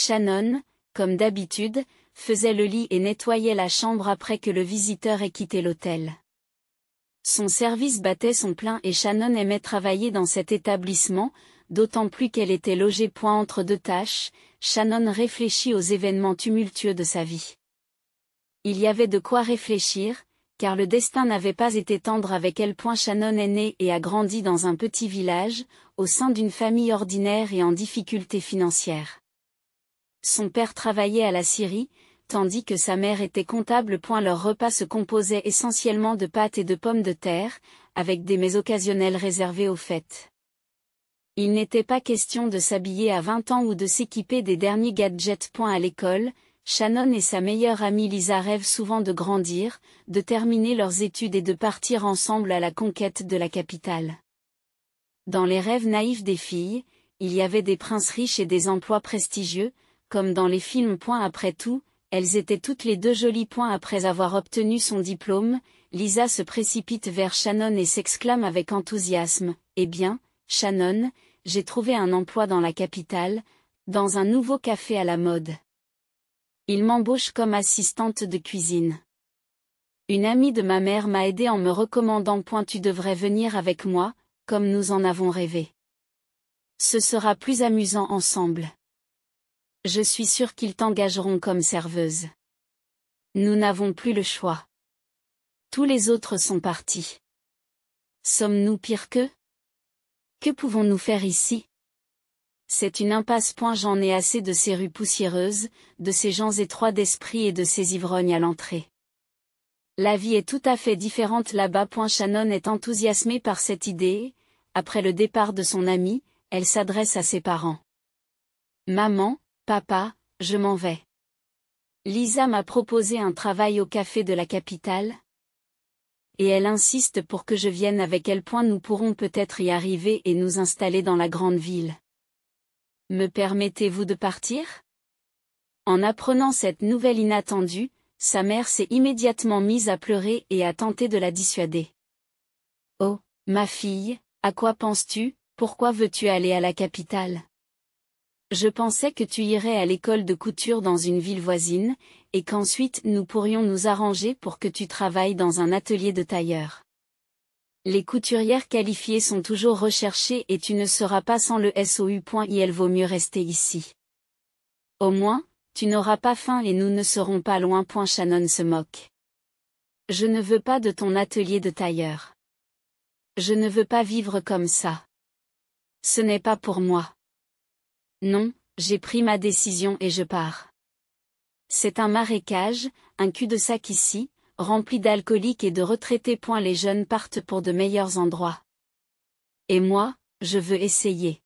Shannon, comme d'habitude, faisait le lit et nettoyait la chambre après que le visiteur ait quitté l'hôtel. Son service battait son plein et Shannon aimait travailler dans cet établissement, d'autant plus qu'elle était logée entre deux tâches. Shannon réfléchit aux événements tumultueux de sa vie. Il y avait de quoi réfléchir, car le destin n'avait pas été tendre avec elle. Shannon est née et a grandi dans un petit village, au sein d'une famille ordinaire et en difficulté financière. Son père travaillait à la scierie, tandis que sa mère était comptable. Leur repas se composait essentiellement de pâtes et de pommes de terre, avec des mets occasionnels réservés aux fêtes. Il n'était pas question de s'habiller à 20 ans ou de s'équiper des derniers gadgets. À l'école, Shannon et sa meilleure amie Lisa rêvent souvent de grandir, de terminer leurs études et de partir ensemble à la conquête de la capitale. Dans les rêves naïfs des filles, il y avait des princes riches et des emplois prestigieux, comme dans les films. Après tout, elles étaient toutes les deux jolies. Après avoir obtenu son diplôme, Lisa se précipite vers Shannon et s'exclame avec enthousiasme, « Eh bien, Shannon, j'ai trouvé un emploi dans la capitale, dans un nouveau café à la mode. Il m'embauche comme assistante de cuisine. Une amie de ma mère m'a aidée en me recommandant. Tu devrais venir avec moi, comme nous en avons rêvé. Ce sera plus amusant ensemble. Je suis sûre qu'ils t'engageront comme serveuse. Nous n'avons plus le choix. Tous les autres sont partis. Sommes-nous pires qu'eux? Que pouvons-nous faire ici? C'est une impasse. J'en ai assez de ces rues poussiéreuses, de ces gens étroits d'esprit et de ces ivrognes à l'entrée. La vie est tout à fait différente là-bas. Shannon est enthousiasmée par cette idée. Après le départ de son amie, elle s'adresse à ses parents. Maman, papa, je m'en vais. Lisa m'a proposé un travail au café de la capitale. Et elle insiste pour que je vienne avec elle. Nous pourrons peut-être y arriver et nous installer dans la grande ville. Me permettez-vous de partir? En apprenant cette nouvelle inattendue, sa mère s'est immédiatement mise à pleurer et a tenté de la dissuader. Oh, ma fille, à quoi penses-tu? Pourquoi veux-tu aller à la capitale? Je pensais que tu irais à l'école de couture dans une ville voisine, et qu'ensuite nous pourrions nous arranger pour que tu travailles dans un atelier de tailleur. Les couturières qualifiées sont toujours recherchées et tu ne seras pas sans le SOU.il vaut mieux rester ici. Au moins, tu n'auras pas faim et nous ne serons pas loin. Shannon se moque. Je ne veux pas de ton atelier de tailleur. Je ne veux pas vivre comme ça. Ce n'est pas pour moi. Non, j'ai pris ma décision et je pars. C'est un marécage, un cul-de-sac ici, rempli d'alcooliques et de retraités. Les jeunes partent pour de meilleurs endroits. Et moi, je veux essayer.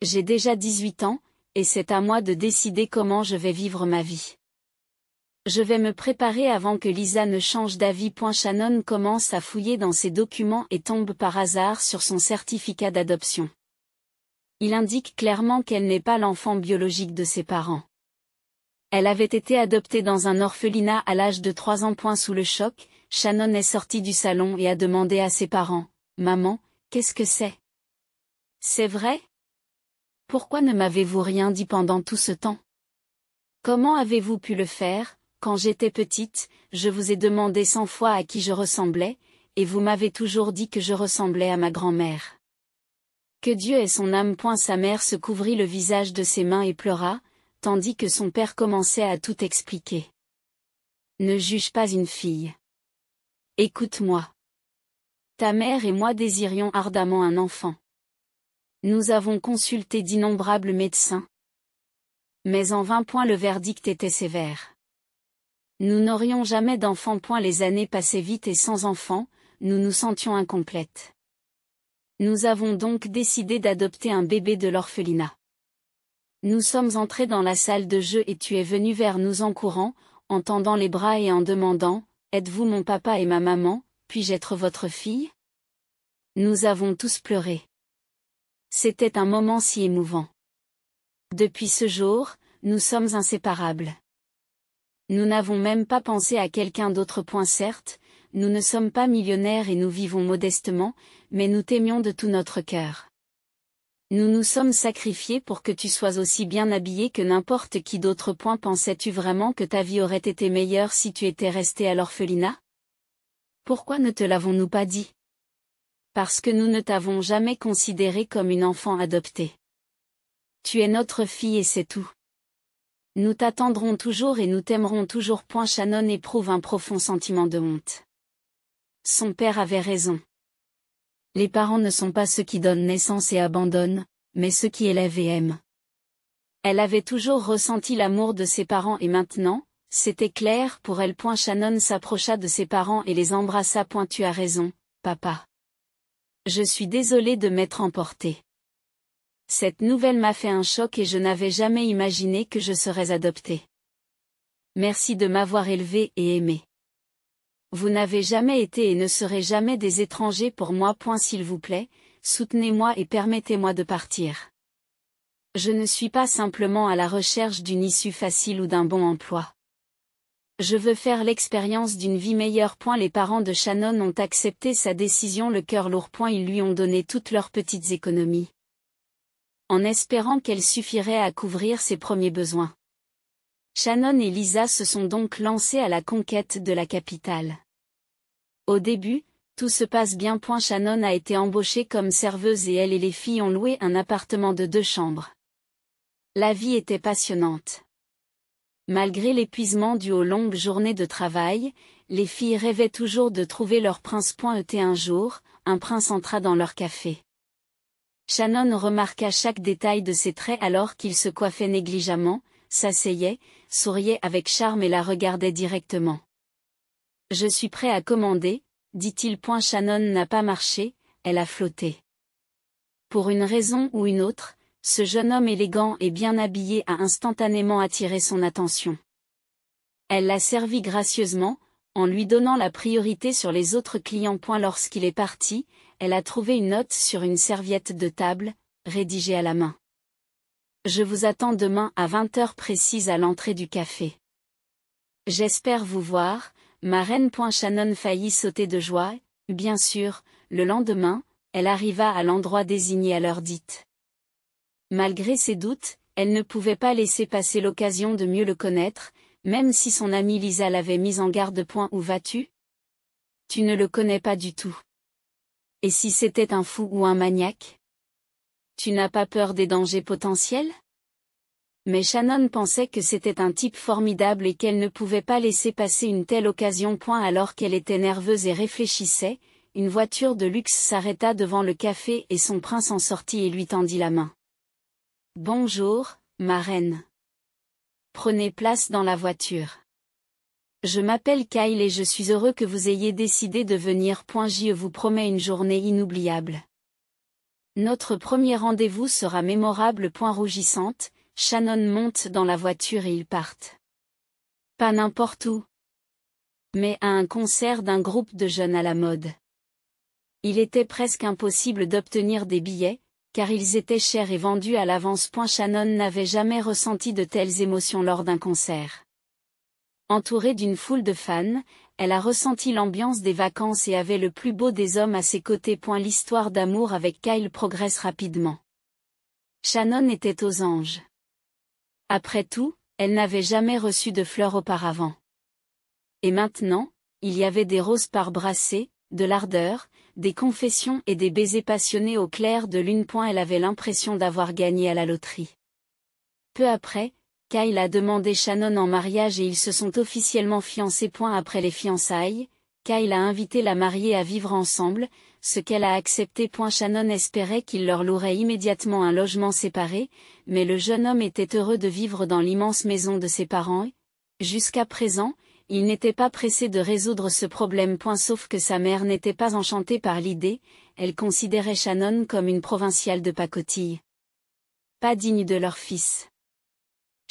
J'ai déjà 18 ans, et c'est à moi de décider comment je vais vivre ma vie. Je vais me préparer avant que Lisa ne change d'avis. Shannon commence à fouiller dans ses documents et tombe par hasard sur son certificat d'adoption. Il indique clairement qu'elle n'est pas l'enfant biologique de ses parents. Elle avait été adoptée dans un orphelinat à l'âge de 3 ans. Sous le choc, Shannon est sortie du salon et a demandé à ses parents, « Maman, qu'est-ce que c'est? C'est vrai? Pourquoi ne m'avez-vous rien dit pendant tout ce temps? Comment avez-vous pu le faire? Quand j'étais petite, je vous ai demandé 100 fois à qui je ressemblais, et vous m'avez toujours dit que je ressemblais à ma grand-mère. » Que Dieu ait son âme. Sa mère se couvrit le visage de ses mains et pleura, tandis que son père commençait à tout expliquer. Ne juge pas une fille. Écoute-moi. Ta mère et moi désirions ardemment un enfant. Nous avons consulté d'innombrables médecins. Mais en vain. Le verdict était sévère. Nous n'aurions jamais d'enfant. Les années passaient vite et sans enfant, nous nous sentions incomplètes. Nous avons donc décidé d'adopter un bébé de l'orphelinat. Nous sommes entrés dans la salle de jeu et tu es venu vers nous en courant, en tendant les bras et en demandant, « Êtes-vous mon papa et ma maman, puis-je être votre fille ?» Nous avons tous pleuré. C'était un moment si émouvant. Depuis ce jour, nous sommes inséparables. Nous n'avons même pas pensé à quelqu'un d'autre. Certes, nous ne sommes pas millionnaires et nous vivons modestement, mais nous t'aimions de tout notre cœur. Nous nous sommes sacrifiés pour que tu sois aussi bien habillé que n'importe qui d'autre. Pensais-tu vraiment que ta vie aurait été meilleure si tu étais resté à l'orphelinat? Pourquoi ne te l'avons-nous pas dit? Parce que nous ne t'avons jamais considéré comme une enfant adoptée. Tu es notre fille et c'est tout. Nous t'attendrons toujours et nous t'aimerons toujours. Shannon éprouve un profond sentiment de honte. Son père avait raison. Les parents ne sont pas ceux qui donnent naissance et abandonnent, mais ceux qui élèvent et aiment. Elle avait toujours ressenti l'amour de ses parents et maintenant, c'était clair pour elle. Shannon s'approcha de ses parents et les embrassa. Tu as raison, papa. Je suis désolée de m'être emportée. Cette nouvelle m'a fait un choc et je n'avais jamais imaginé que je serais adoptée. Merci de m'avoir élevée et aimée. Vous n'avez jamais été et ne serez jamais des étrangers pour moi. S'il vous plaît, soutenez-moi et permettez-moi de partir. Je ne suis pas simplement à la recherche d'une issue facile ou d'un bon emploi. Je veux faire l'expérience d'une vie meilleure. Les parents de Shannon ont accepté sa décision le cœur lourd. Ils lui ont donné toutes leurs petites économies, en espérant qu'elles suffiraient à couvrir ses premiers besoins. Shannon et Lisa se sont donc lancés à la conquête de la capitale. Au début, tout se passe bien. Shannon a été embauchée comme serveuse et elle et les filles ont loué un appartement de 2 chambres. La vie était passionnante. Malgré l'épuisement dû aux longues journées de travail, les filles rêvaient toujours de trouver leur prince. Un jour, un prince entra dans leur café. Shannon remarqua chaque détail de ses traits alors qu'il se coiffait négligemment, s'asseyait, souriait avec charme et la regardait directement. Je suis prêt à commander, dit-il. Shannon n'a pas marché, elle a flotté. Pour une raison ou une autre, ce jeune homme élégant et bien habillé a instantanément attiré son attention. Elle l'a servi gracieusement, en lui donnant la priorité sur les autres clients. Lorsqu'il est parti, elle a trouvé une note sur une serviette de table, rédigée à la main. Je vous attends demain à 20h précise à l'entrée du café. J'espère vous voir, ma reine. Shannon faillit sauter de joie. Bien sûr, le lendemain, elle arriva à l'endroit désigné à l'heure dite. Malgré ses doutes, elle ne pouvait pas laisser passer l'occasion de mieux le connaître, même si son amie Lisa l'avait mise en garde. Où vas-tu? Tu ne le connais pas du tout. Et si c'était un fou ou un maniaque? Tu n'as pas peur des dangers potentiels? Mais Shannon pensait que c'était un type formidable et qu'elle ne pouvait pas laisser passer une telle occasion. Alors qu'elle était nerveuse et réfléchissait, une voiture de luxe s'arrêta devant le café et son prince en sortit et lui tendit la main. Bonjour, ma reine. Prenez place dans la voiture. Je m'appelle Kyle et je suis heureux que vous ayez décidé de venir. Je vous promets une journée inoubliable. Notre premier rendez-vous sera mémorable. Rougissante, Shannon monte dans la voiture et ils partent. Pas n'importe où, mais à un concert d'un groupe de jeunes à la mode. Il était presque impossible d'obtenir des billets, car ils étaient chers et vendus à l'avance. Shannon n'avait jamais ressenti de telles émotions lors d'un concert. Entourée d'une foule de fans, elle a ressenti l'ambiance des vacances et avait le plus beau des hommes à ses côtés. L'histoire d'amour avec Kyle progresse rapidement. Shannon était aux anges. Après tout, elle n'avait jamais reçu de fleurs auparavant. Et maintenant, il y avait des roses par brassée, de l'ardeur, des confessions et des baisers passionnés au clair de lune. Elle avait l'impression d'avoir gagné à la loterie. Peu après, Kyle a demandé Shannon en mariage et ils se sont officiellement fiancés. Après les fiançailles, Kyle a invité la mariée à vivre ensemble, ce qu'elle a accepté. Shannon espérait qu'il leur louerait immédiatement un logement séparé, mais le jeune homme était heureux de vivre dans l'immense maison de ses parents et, jusqu'à présent, il n'était pas pressé de résoudre ce problème. Sauf que sa mère n'était pas enchantée par l'idée, elle considérait Shannon comme une provinciale de pacotille. Pas digne de leur fils.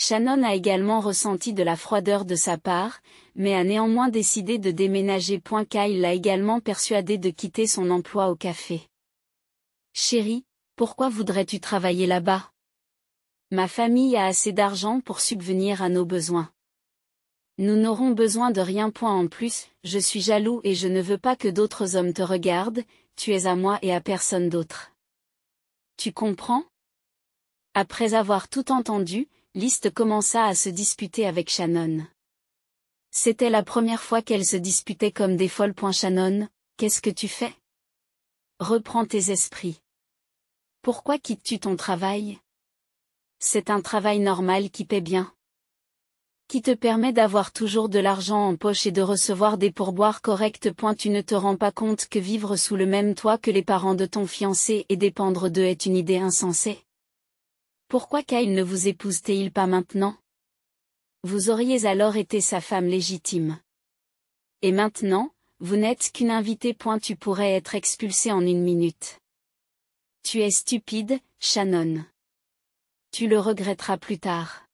Shannon a également ressenti de la froideur de sa part, mais a néanmoins décidé de déménager. Kyle l'a également persuadé de quitter son emploi au café. Chérie, pourquoi voudrais-tu travailler là-bas? Ma famille a assez d'argent pour subvenir à nos besoins. Nous n'aurons besoin de rien. En plus, je suis jaloux et je ne veux pas que d'autres hommes te regardent, tu es à moi et à personne d'autre. Tu comprends? Après avoir tout entendu, List commença à se disputer avec Shannon. C'était la première fois qu'elle se disputait comme des folles. Shannon, qu'est-ce que tu fais? Reprends tes esprits. Pourquoi quittes-tu ton travail? C'est un travail normal qui paie bien. Qui te permet d'avoir toujours de l'argent en poche et de recevoir des pourboires corrects. Tu ne te rends pas compte que vivre sous le même toit que les parents de ton fiancé et dépendre d'eux est une idée insensée? Pourquoi Kyle ne vous épouse-t-il pas maintenant? Vous auriez alors été sa femme légitime. Et maintenant, vous n'êtes qu'une invitée. Tu pourrais être expulsé en 1 minute. Tu es stupide, Shannon. Tu le regretteras plus tard.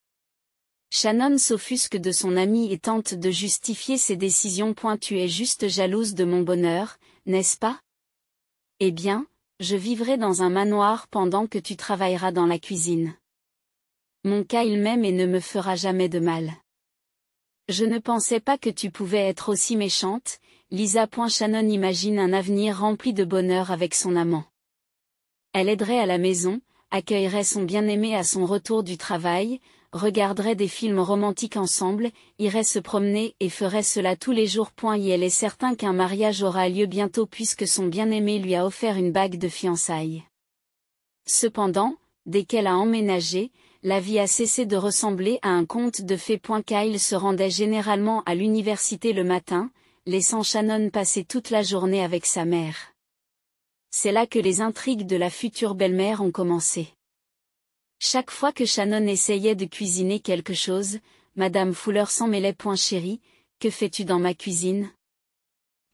Shannon s'offusque de son ami et tente de justifier ses décisions. Tu es juste jalouse de mon bonheur, n'est-ce pas? Eh bien, je vivrai dans un manoir pendant que tu travailleras dans la cuisine. Mon Kyle m'aime et ne me fera jamais de mal. Je ne pensais pas que tu pouvais être aussi méchante, Lisa. Shannon imagine un avenir rempli de bonheur avec son amant. Elle aiderait à la maison, accueillerait son bien-aimé à son retour du travail, regarderait des films romantiques ensemble, irait se promener et ferait cela tous les jours. Et elle est certain qu'un mariage aura lieu bientôt puisque son bien-aimé lui a offert une bague de fiançailles. Cependant, dès qu'elle a emménagé, la vie a cessé de ressembler à un conte de fées. Kyle se rendait généralement à l'université le matin, laissant Shannon passer toute la journée avec sa mère. C'est là que les intrigues de la future belle-mère ont commencé. Chaque fois que Shannon essayait de cuisiner quelque chose, Madame Fuller s'en mêlait. Chérie, que fais-tu dans ma cuisine?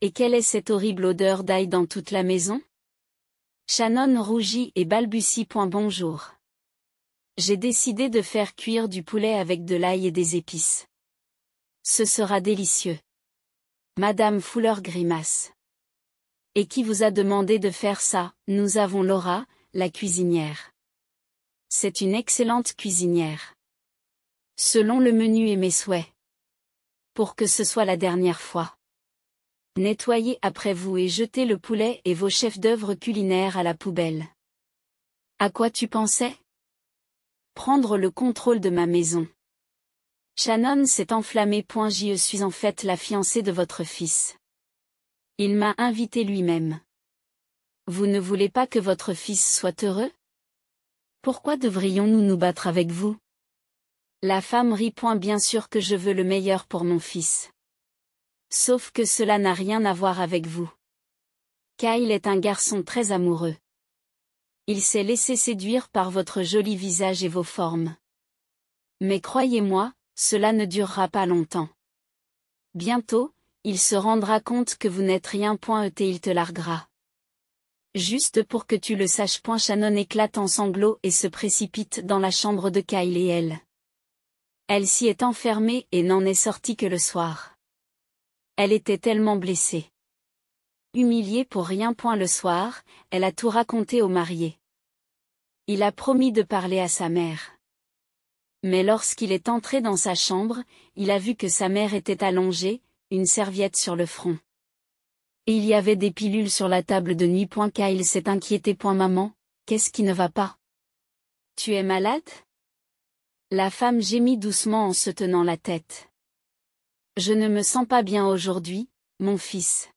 Et quelle est cette horrible odeur d'ail dans toute la maison? Shannon rougit et balbutie. Bonjour. J'ai décidé de faire cuire du poulet avec de l'ail et des épices. Ce sera délicieux. Madame Fuller grimace. Et qui vous a demandé de faire ça? Nous avons Laura, la cuisinière. C'est une excellente cuisinière. Selon le menu et mes souhaits. Pour que ce soit la dernière fois. Nettoyez après vous et jetez le poulet et vos chefs-d'œuvre culinaires à la poubelle. À quoi tu pensais? Prendre le contrôle de ma maison. Shannon s'est enflammée. Je suis en fait la fiancée de votre fils. Il m'a invité lui-même. Vous ne voulez pas que votre fils soit heureux? Pourquoi devrions-nous nous battre avec vous? La femme rit. Bien sûr que je veux le meilleur pour mon fils. Sauf que cela n'a rien à voir avec vous. Kyle est un garçon très amoureux. Il s'est laissé séduire par votre joli visage et vos formes. Mais croyez-moi, cela ne durera pas longtemps. Bientôt, il se rendra compte que vous n'êtes rien. Et il te larguera. Juste pour que tu le saches. Shannon éclate en sanglots et se précipite dans la chambre de Kyle et elle. Elle s'y est enfermée et n'en est sortie que le soir. Elle était tellement blessée. Humiliée pour rien. Le soir, elle a tout raconté au marié. Il a promis de parler à sa mère. Mais lorsqu'il est entré dans sa chambre, il a vu que sa mère était allongée, une serviette sur le front. Et il y avait des pilules sur la table de nuit. Kyle s'est inquiété. Maman, qu'est-ce qui ne va pas? Tu es malade? La femme gémit doucement en se tenant la tête. Je ne me sens pas bien aujourd'hui, mon fils.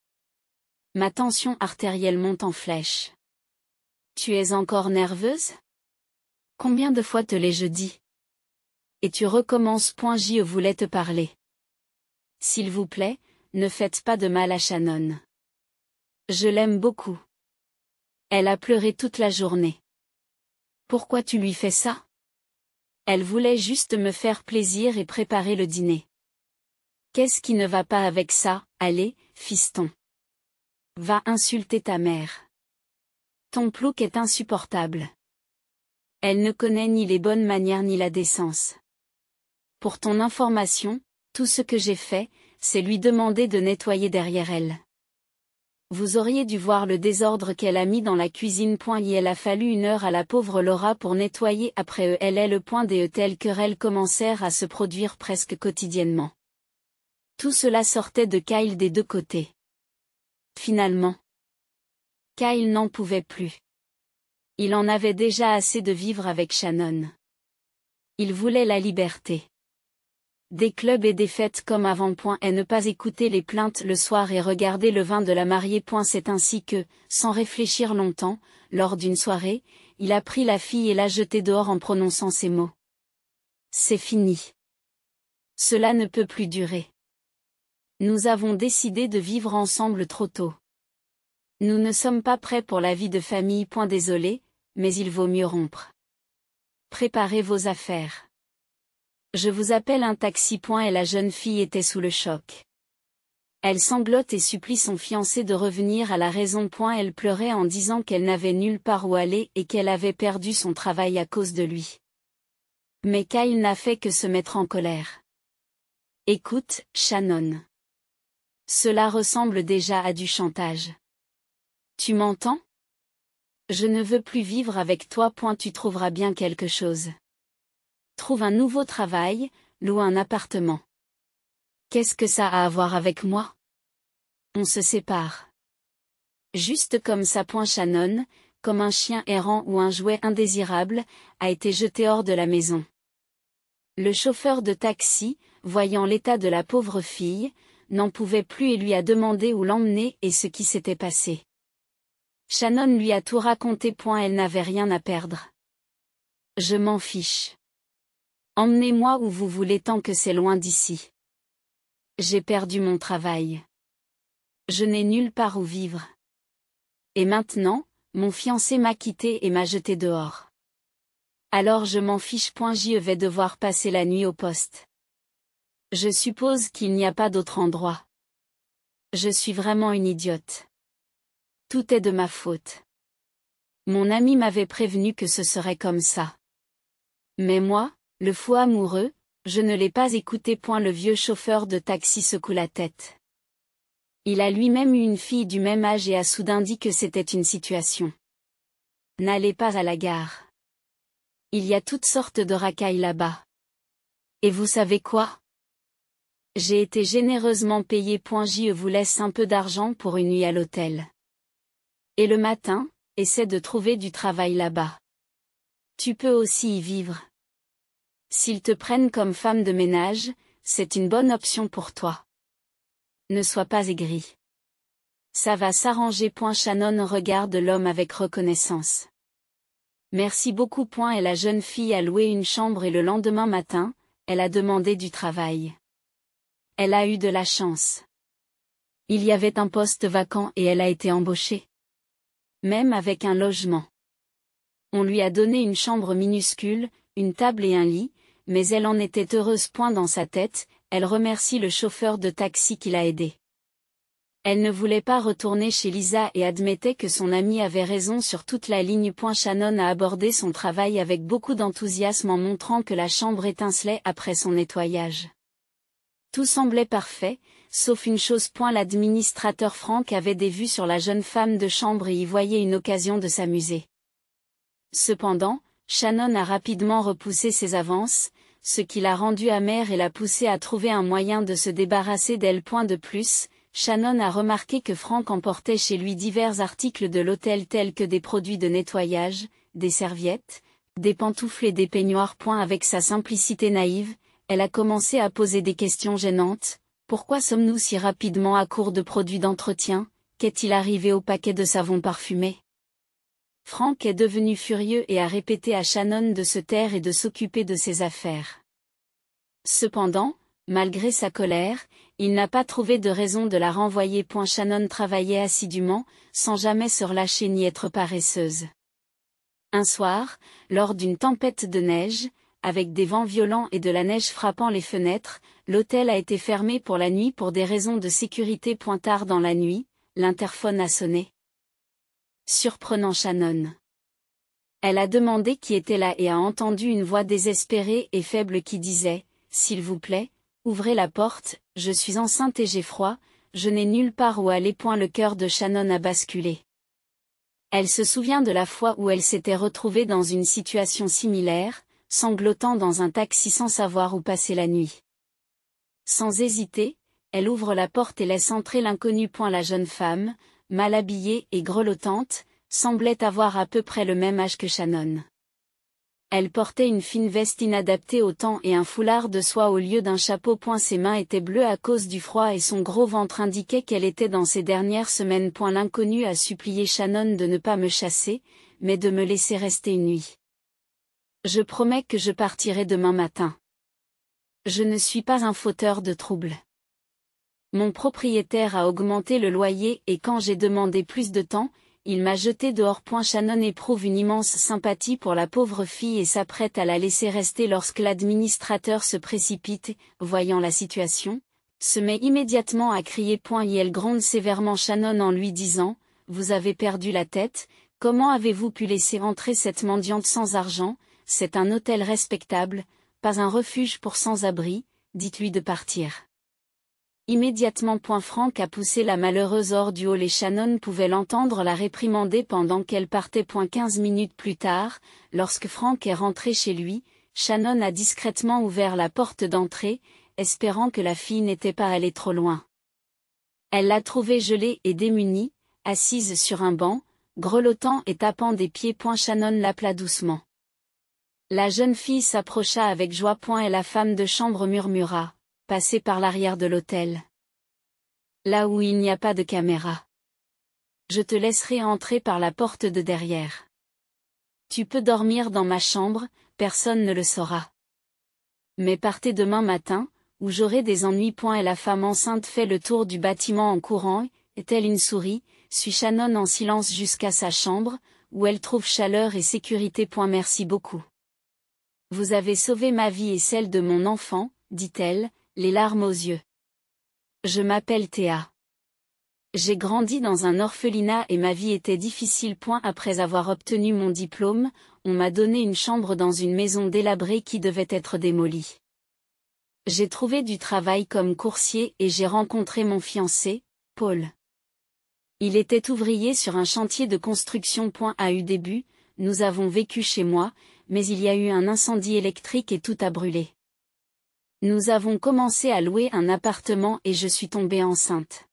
Ma tension artérielle monte en flèche. Tu es encore nerveuse? Combien de fois te l'ai-je dit? Et tu recommences. Je voulais te parler. S'il vous plaît, ne faites pas de mal à Shannon. Je l'aime beaucoup. Elle a pleuré toute la journée. Pourquoi tu lui fais ça? Elle voulait juste me faire plaisir et préparer le dîner. Qu'est-ce qui ne va pas avec ça? Allez, fiston. Va insulter ta mère. Ton plouc est insupportable. Elle ne connaît ni les bonnes manières ni la décence. Pour ton information, tout ce que j'ai fait, c'est lui demander de nettoyer derrière elle. Vous auriez dû voir le désordre qu'elle a mis dans la cuisine. Il a fallu 1 heure à la pauvre Laura pour nettoyer après eux. Elle est le point des telles querelles commencèrent à se produire presque quotidiennement. Tout cela sortait de Kyle des deux côtés. Finalement, Kyle n'en pouvait plus. Il en avait déjà assez de vivre avec Shannon. Il voulait la liberté. Des clubs et des fêtes comme avant. Et ne pas écouter les plaintes le soir et regarder le vin de la mariée. C'est ainsi que, sans réfléchir longtemps, lors d'une soirée, il a pris la fille et l'a jetée dehors en prononçant ces mots. C'est fini. Cela ne peut plus durer. Nous avons décidé de vivre ensemble trop tôt. Nous ne sommes pas prêts pour la vie de famille. Désolé, mais il vaut mieux rompre. Préparez vos affaires. Je vous appelle un taxi. Et la jeune fille était sous le choc. Elle sanglote et supplie son fiancé de revenir à la raison. Elle pleurait en disant qu'elle n'avait nulle part où aller et qu'elle avait perdu son travail à cause de lui. Mais Kyle n'a fait que se mettre en colère. Écoute, Shannon. Cela ressemble déjà à du chantage. Tu m'entends? Je ne veux plus vivre avec toi. Tu trouveras bien quelque chose. Trouve un nouveau travail, loue un appartement. Qu'est-ce que ça a à voir avec moi? On se sépare. Juste comme ça. Shannon, comme un chien errant ou un jouet indésirable, a été jeté hors de la maison. Le chauffeur de taxi, voyant l'état de la pauvre fille, n'en pouvait plus et lui a demandé où l'emmener et ce qui s'était passé. Shannon lui a tout raconté. Elle n'avait rien à perdre. Je m'en fiche. Emmenez-moi où vous voulez tant que c'est loin d'ici. J'ai perdu mon travail. Je n'ai nulle part où vivre. Et maintenant, mon fiancé m'a quitté et m'a jeté dehors. Alors je m'en fiche. Je vais devoir passer la nuit au poste. Je suppose qu'il n'y a pas d'autre endroit. Je suis vraiment une idiote. Tout est de ma faute. Mon ami m'avait prévenu que ce serait comme ça. Mais moi, le fou amoureux, je ne l'ai pas écouté. Le vieux chauffeur de taxi secoue la tête. Il a lui-même eu une fille du même âge et a soudain dit que c'était une situation. N'allez pas à la gare. Il y a toutes sortes de racailles là-bas. Et vous savez quoi? J'ai été généreusement payé. Je vous laisse un peu d'argent pour une nuit à l'hôtel. Et le matin, essaie de trouver du travail là-bas. Tu peux aussi y vivre. S'ils te prennent comme femme de ménage, c'est une bonne option pour toi. Ne sois pas aigri. Ça va s'arranger. Shannon regarde l'homme avec reconnaissance. Merci beaucoup. Et la jeune fille a loué une chambre et le lendemain matin, elle a demandé du travail. Elle a eu de la chance. Il y avait un poste vacant et elle a été embauchée. Même avec un logement. On lui a donné une chambre minuscule, une table et un lit, mais elle en était heureuse. Dans sa tête, elle remercie le chauffeur de taxi qui l'a aidée. Elle ne voulait pas retourner chez Lisa et admettait que son amie avait raison sur toute la ligne. Shannon a abordé son travail avec beaucoup d'enthousiasme en montrant que la chambre étincelait après son nettoyage. Tout semblait parfait, sauf une chose. L'administrateur Frank avait des vues sur la jeune femme de chambre et y voyait une occasion de s'amuser. Cependant, Shannon a rapidement repoussé ses avances, ce qui l'a rendue amère et l'a poussée à trouver un moyen de se débarrasser d'elle. De plus, Shannon a remarqué que Frank emportait chez lui divers articles de l'hôtel tels que des produits de nettoyage, des serviettes, des pantoufles et des peignoirs. Avec sa simplicité naïve, elle a commencé à poser des questions gênantes. Pourquoi sommes-nous si rapidement à court de produits d'entretien? Qu'est-il arrivé au paquet de savon parfumé? Frank est devenu furieux et a répété à Shannon de se taire et de s'occuper de ses affaires. Cependant, malgré sa colère, il n'a pas trouvé de raison de la renvoyer. Shannon travaillait assidûment, sans jamais se relâcher ni être paresseuse. Un soir, lors d'une tempête de neige, avec des vents violents et de la neige frappant les fenêtres, l'hôtel a été fermé pour la nuit pour des raisons de sécurité. Tard dans la nuit, l'interphone a sonné. Surprenant Shannon. Elle a demandé qui était là et a entendu une voix désespérée et faible qui disait « S'il vous plaît, ouvrez la porte, je suis enceinte et j'ai froid, je n'ai nulle part où aller. » Le cœur de Shannon a basculé. Elle se souvient de la fois où elle s'était retrouvée dans une situation similaire, sanglotant dans un taxi sans savoir où passer la nuit. Sans hésiter, elle ouvre la porte et laisse entrer l'inconnu. La jeune femme, mal habillée et grelottante, semblait avoir à peu près le même âge que Shannon. Elle portait une fine veste inadaptée au temps et un foulard de soie au lieu d'un chapeau. Ses mains étaient bleues à cause du froid et son gros ventre indiquait qu'elle était dans ces dernières semaines. L'inconnu a supplié Shannon de ne pas me chasser, mais de me laisser rester une nuit. Je promets que je partirai demain matin. Je ne suis pas un fauteur de troubles. Mon propriétaire a augmenté le loyer et quand j'ai demandé plus de temps, il m'a jeté dehors. Shannon éprouve une immense sympathie pour la pauvre fille et s'apprête à la laisser rester lorsque l'administrateur se précipite, voyant la situation, se met immédiatement à crier. Et elle gronde sévèrement Shannon en lui disant « Vous avez perdu la tête, comment avez-vous pu laisser entrer cette mendiante sans argent, c'est un hôtel respectable, pas un refuge pour sans-abri, dites-lui de partir. » Immédiatement. Frank a poussé la malheureuse hors du hall et Shannon pouvait l'entendre la réprimander pendant qu'elle partait. 15 minutes plus tard, lorsque Frank est rentré chez lui, Shannon a discrètement ouvert la porte d'entrée, espérant que la fille n'était pas allée trop loin. Elle l'a trouvée gelée et démunie, assise sur un banc, grelottant et tapant des pieds. Shannon l'appela doucement. La jeune fille s'approcha avec joie. Et la femme de chambre murmura. Passez par l'arrière de l'hôtel. Là où il n'y a pas de caméra. Je te laisserai entrer par la porte de derrière. Tu peux dormir dans ma chambre, personne ne le saura. Mais partez demain matin, où j'aurai des ennuis. Et la femme enceinte fait le tour du bâtiment en courant, et telle une souris, suit Shannon en silence jusqu'à sa chambre, où elle trouve chaleur et sécurité. Merci beaucoup. Vous avez sauvé ma vie et celle de mon enfant, dit-elle, les larmes aux yeux. Je m'appelle Théa. J'ai grandi dans un orphelinat et ma vie était difficile. Après avoir obtenu mon diplôme, on m'a donné une chambre dans une maison délabrée qui devait être démolie. J'ai trouvé du travail comme coursier et j'ai rencontré mon fiancé, Paul. Il était ouvrier sur un chantier de construction. À eu début, nous avons vécu chez moi, mais il y a eu un incendie électrique et tout a brûlé. Nous avons commencé à louer un appartement et je suis tombée enceinte.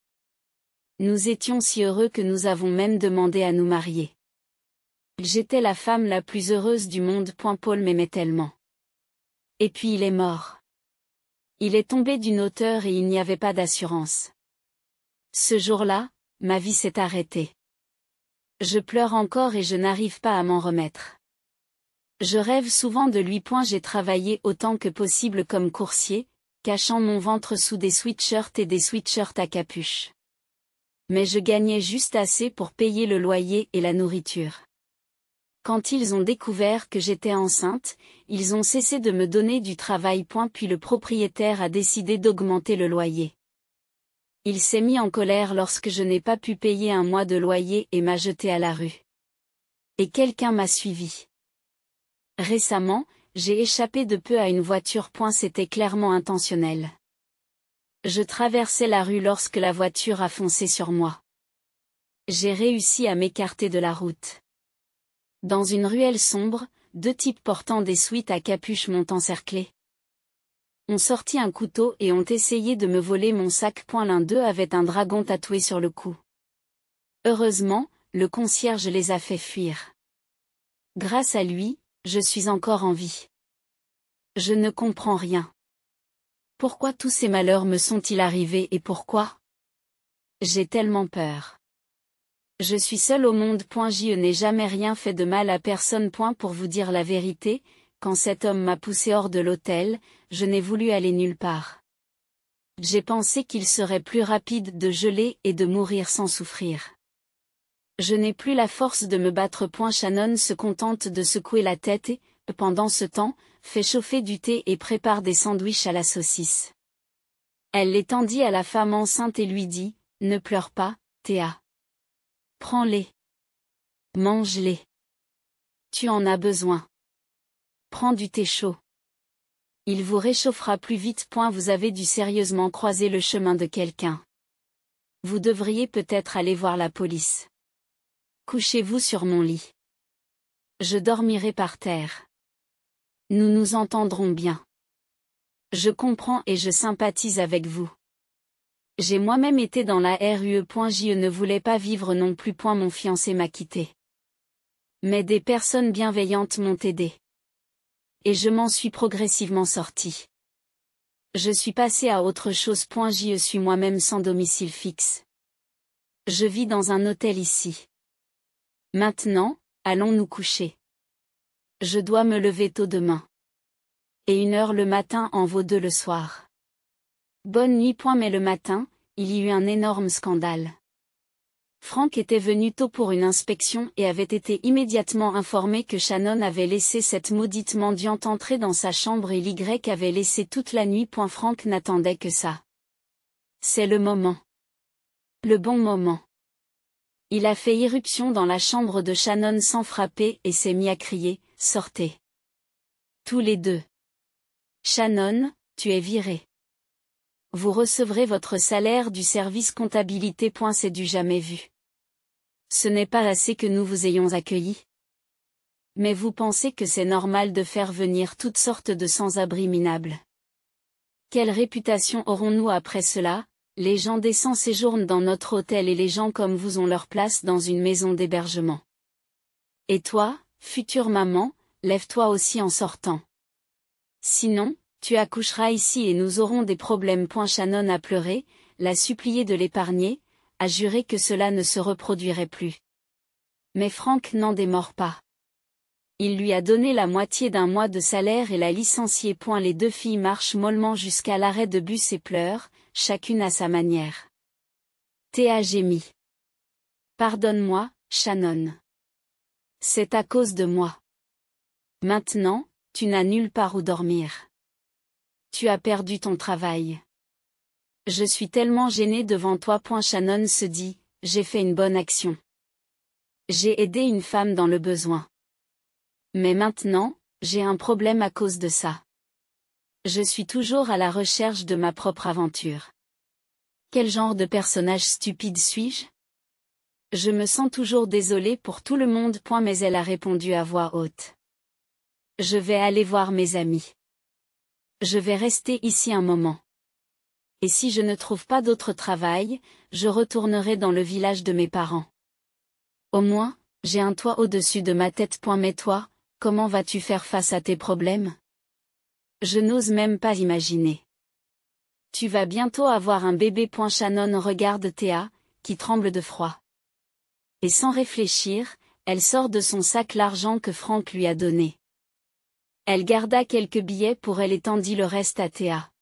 Nous étions si heureux que nous avons même demandé à nous marier. J'étais la femme la plus heureuse du monde. Paul m'aimait tellement. Et puis il est mort. Il est tombé d'une hauteur et il n'y avait pas d'assurance. Ce jour-là, ma vie s'est arrêtée. Je pleure encore et je n'arrive pas à m'en remettre. Je rêve souvent de lui. J'ai travaillé autant que possible comme coursier, cachant mon ventre sous des sweatshirts et des sweatshirts à capuche. Mais je gagnais juste assez pour payer le loyer et la nourriture. Quand ils ont découvert que j'étais enceinte, ils ont cessé de me donner du travail. Puis le propriétaire a décidé d'augmenter le loyer. Il s'est mis en colère lorsque je n'ai pas pu payer un mois de loyer et m'a jeté à la rue. Et quelqu'un m'a suivi. Récemment, j'ai échappé de peu à une voiture. C'était clairement intentionnel. Je traversais la rue lorsque la voiture a foncé sur moi. J'ai réussi à m'écarter de la route. Dans une ruelle sombre, 2 types portant des sweats à capuche m'ont encerclé. Ont sorti un couteau et ont essayé de me voler mon sac. L'un d'eux avait un dragon tatoué sur le cou. Heureusement, le concierge les a fait fuir. Grâce à lui, je suis encore en vie. Je ne comprends rien. Pourquoi tous ces malheurs me sont-ils arrivés et pourquoi? J'ai tellement peur. Je suis seule au monde. Je n'ai jamais rien fait de mal à personne. Pour vous dire la vérité, quand cet homme m'a poussé hors de l'hôtel, je n'ai voulu aller nulle part. J'ai pensé qu'il serait plus rapide de geler et de mourir sans souffrir. Je n'ai plus la force de me battre. Shannon se contente de secouer la tête et, pendant ce temps, fait chauffer du thé et prépare des sandwichs à la saucisse. Elle les tendit à la femme enceinte et lui dit, « Ne pleure pas, Théa. Prends-les. Mange-les. Tu en as besoin. Prends du thé chaud. Il vous réchauffera plus vite. Vous avez dû sérieusement croiser le chemin de quelqu'un. Vous devriez peut-être aller voir la police. Couchez-vous sur mon lit. Je dormirai par terre. Nous nous entendrons bien. Je comprends et je sympathise avec vous. J'ai moi-même été dans la rue. Je ne voulais pas vivre non plus. Mon fiancé m'a quitté. Mais des personnes bienveillantes m'ont aidé. Et je m'en suis progressivement sortie. Je suis passée à autre chose. Je suis moi-même sans domicile fixe. Je vis dans un hôtel ici. Maintenant, allons nous coucher. Je dois me lever tôt demain. Et 1 heure le matin en vaut 2 le soir. Bonne nuit. Mais le matin, il y eut un énorme scandale. Frank était venu tôt pour une inspection et avait été immédiatement informé que Shannon avait laissé cette maudite mendiante entrer dans sa chambre et l'Y avait laissé toute la nuit. Frank n'attendait que ça. C'est le moment. Le bon moment. Il a fait irruption dans la chambre de Shannon sans frapper et s'est mis à crier « Sortez !» Tous les deux. « Shannon, tu es virée. Vous recevrez votre salaire du service comptabilité. C'est du jamais vu. Ce n'est pas assez que nous vous ayons accueilli. Mais vous pensez que c'est normal de faire venir toutes sortes de sans-abri minables. Quelle réputation aurons-nous après cela? Les gens décents séjournent dans notre hôtel et les gens comme vous ont leur place dans une maison d'hébergement. Et toi, future maman, lève-toi aussi en sortant. Sinon, tu accoucheras ici et nous aurons des problèmes. Shannon a pleuré, l'a supplié de l'épargner, a juré que cela ne se reproduirait plus. Mais Frank n'en démord pas. Il lui a donné la moitié d'un mois de salaire et l'a licencié. Les 2 filles marchent mollement jusqu'à l'arrêt de bus et pleurent, chacune à sa manière. Théa gémit. Pardonne-moi, Shannon. C'est à cause de moi. Maintenant, tu n'as nulle part où dormir. Tu as perdu ton travail. Je suis tellement gênée devant toi. Shannon se dit, j'ai fait une bonne action. J'ai aidé une femme dans le besoin. Mais maintenant, j'ai un problème à cause de ça. Je suis toujours à la recherche de ma propre aventure. Quel genre de personnage stupide suis-je? Je me sens toujours désolée pour tout le monde. Mais elle a répondu à voix haute. Je vais aller voir mes amis. Je vais rester ici un moment. Et si je ne trouve pas d'autre travail, je retournerai dans le village de mes parents. Au moins, j'ai un toit au-dessus de ma tête. Mais toi, comment vas-tu faire face à tes problèmes? Je n'ose même pas imaginer. Tu vas bientôt avoir un bébé. Shannon regarde Théa, qui tremble de froid. Et sans réfléchir, elle sort de son sac l'argent que Frank lui a donné. Elle garda quelques billets pour elle et tendit le reste à Théa.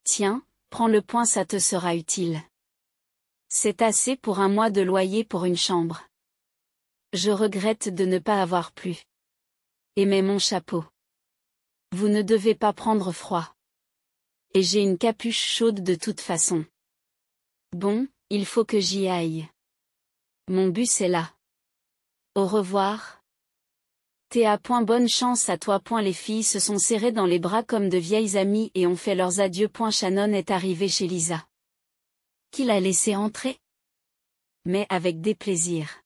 Tiens, prends-le. Ça te sera utile. C'est assez pour 1 mois de loyer pour une chambre. Je regrette de ne pas avoir plus aimé mon chapeau. Vous ne devez pas prendre froid. Et j'ai une capuche chaude de toute façon. Bon, il faut que j'y aille. Mon bus est là. Au revoir. Théa. Bonne chance à toi. Les filles se sont serrées dans les bras comme de vieilles amies et ont fait leurs adieux. Shannon est arrivée chez Lisa. Qui l'a laissée entrer? Mais avec déplaisir.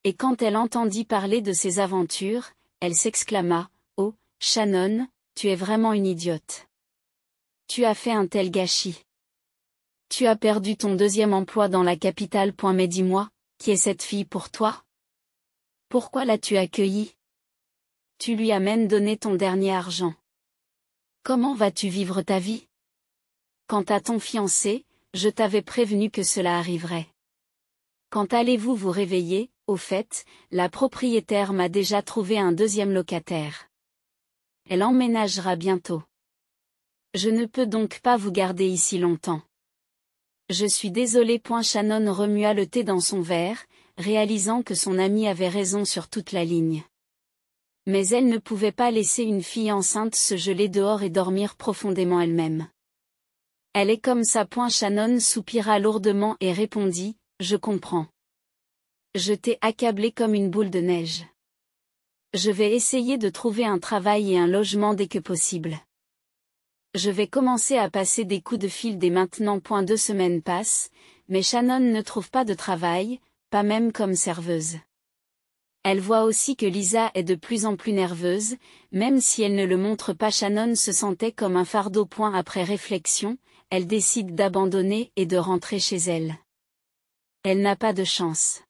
Et quand elle entendit parler de ses aventures, elle s'exclama, « Oh, Shannon, tu es vraiment une idiote. Tu as fait un tel gâchis. Tu as perdu ton 2e emploi dans la capitale. Mais dis-moi, qui est cette fille pour toi? Pourquoi l'as-tu accueillie? Tu lui as même donné ton dernier argent. Comment vas-tu vivre ta vie? Quant à ton fiancé, je t'avais prévenu que cela arriverait. Quand allez-vous vous réveiller? Au fait, la propriétaire m'a déjà trouvé un 2e locataire. Elle emménagera bientôt. Je ne peux donc pas vous garder ici longtemps. Je suis désolée. Shannon remua le thé dans son verre, réalisant que son amie avait raison sur toute la ligne. Mais elle ne pouvait pas laisser une fille enceinte se geler dehors et dormir profondément elle-même. Elle est comme ça. Shannon soupira lourdement et répondit, « Je comprends. Je t'ai accablée comme une boule de neige. Je vais essayer de trouver un travail et un logement dès que possible. Je vais commencer à passer des coups de fil dès maintenant. 2 semaines passent, mais Shannon ne trouve pas de travail, pas même comme serveuse. Elle voit aussi que Lisa est de plus en plus nerveuse, même si elle ne le montre pas. Shannon se sentait comme un fardeau. Après réflexion, elle décide d'abandonner et de rentrer chez elle. Elle n'a pas de chance.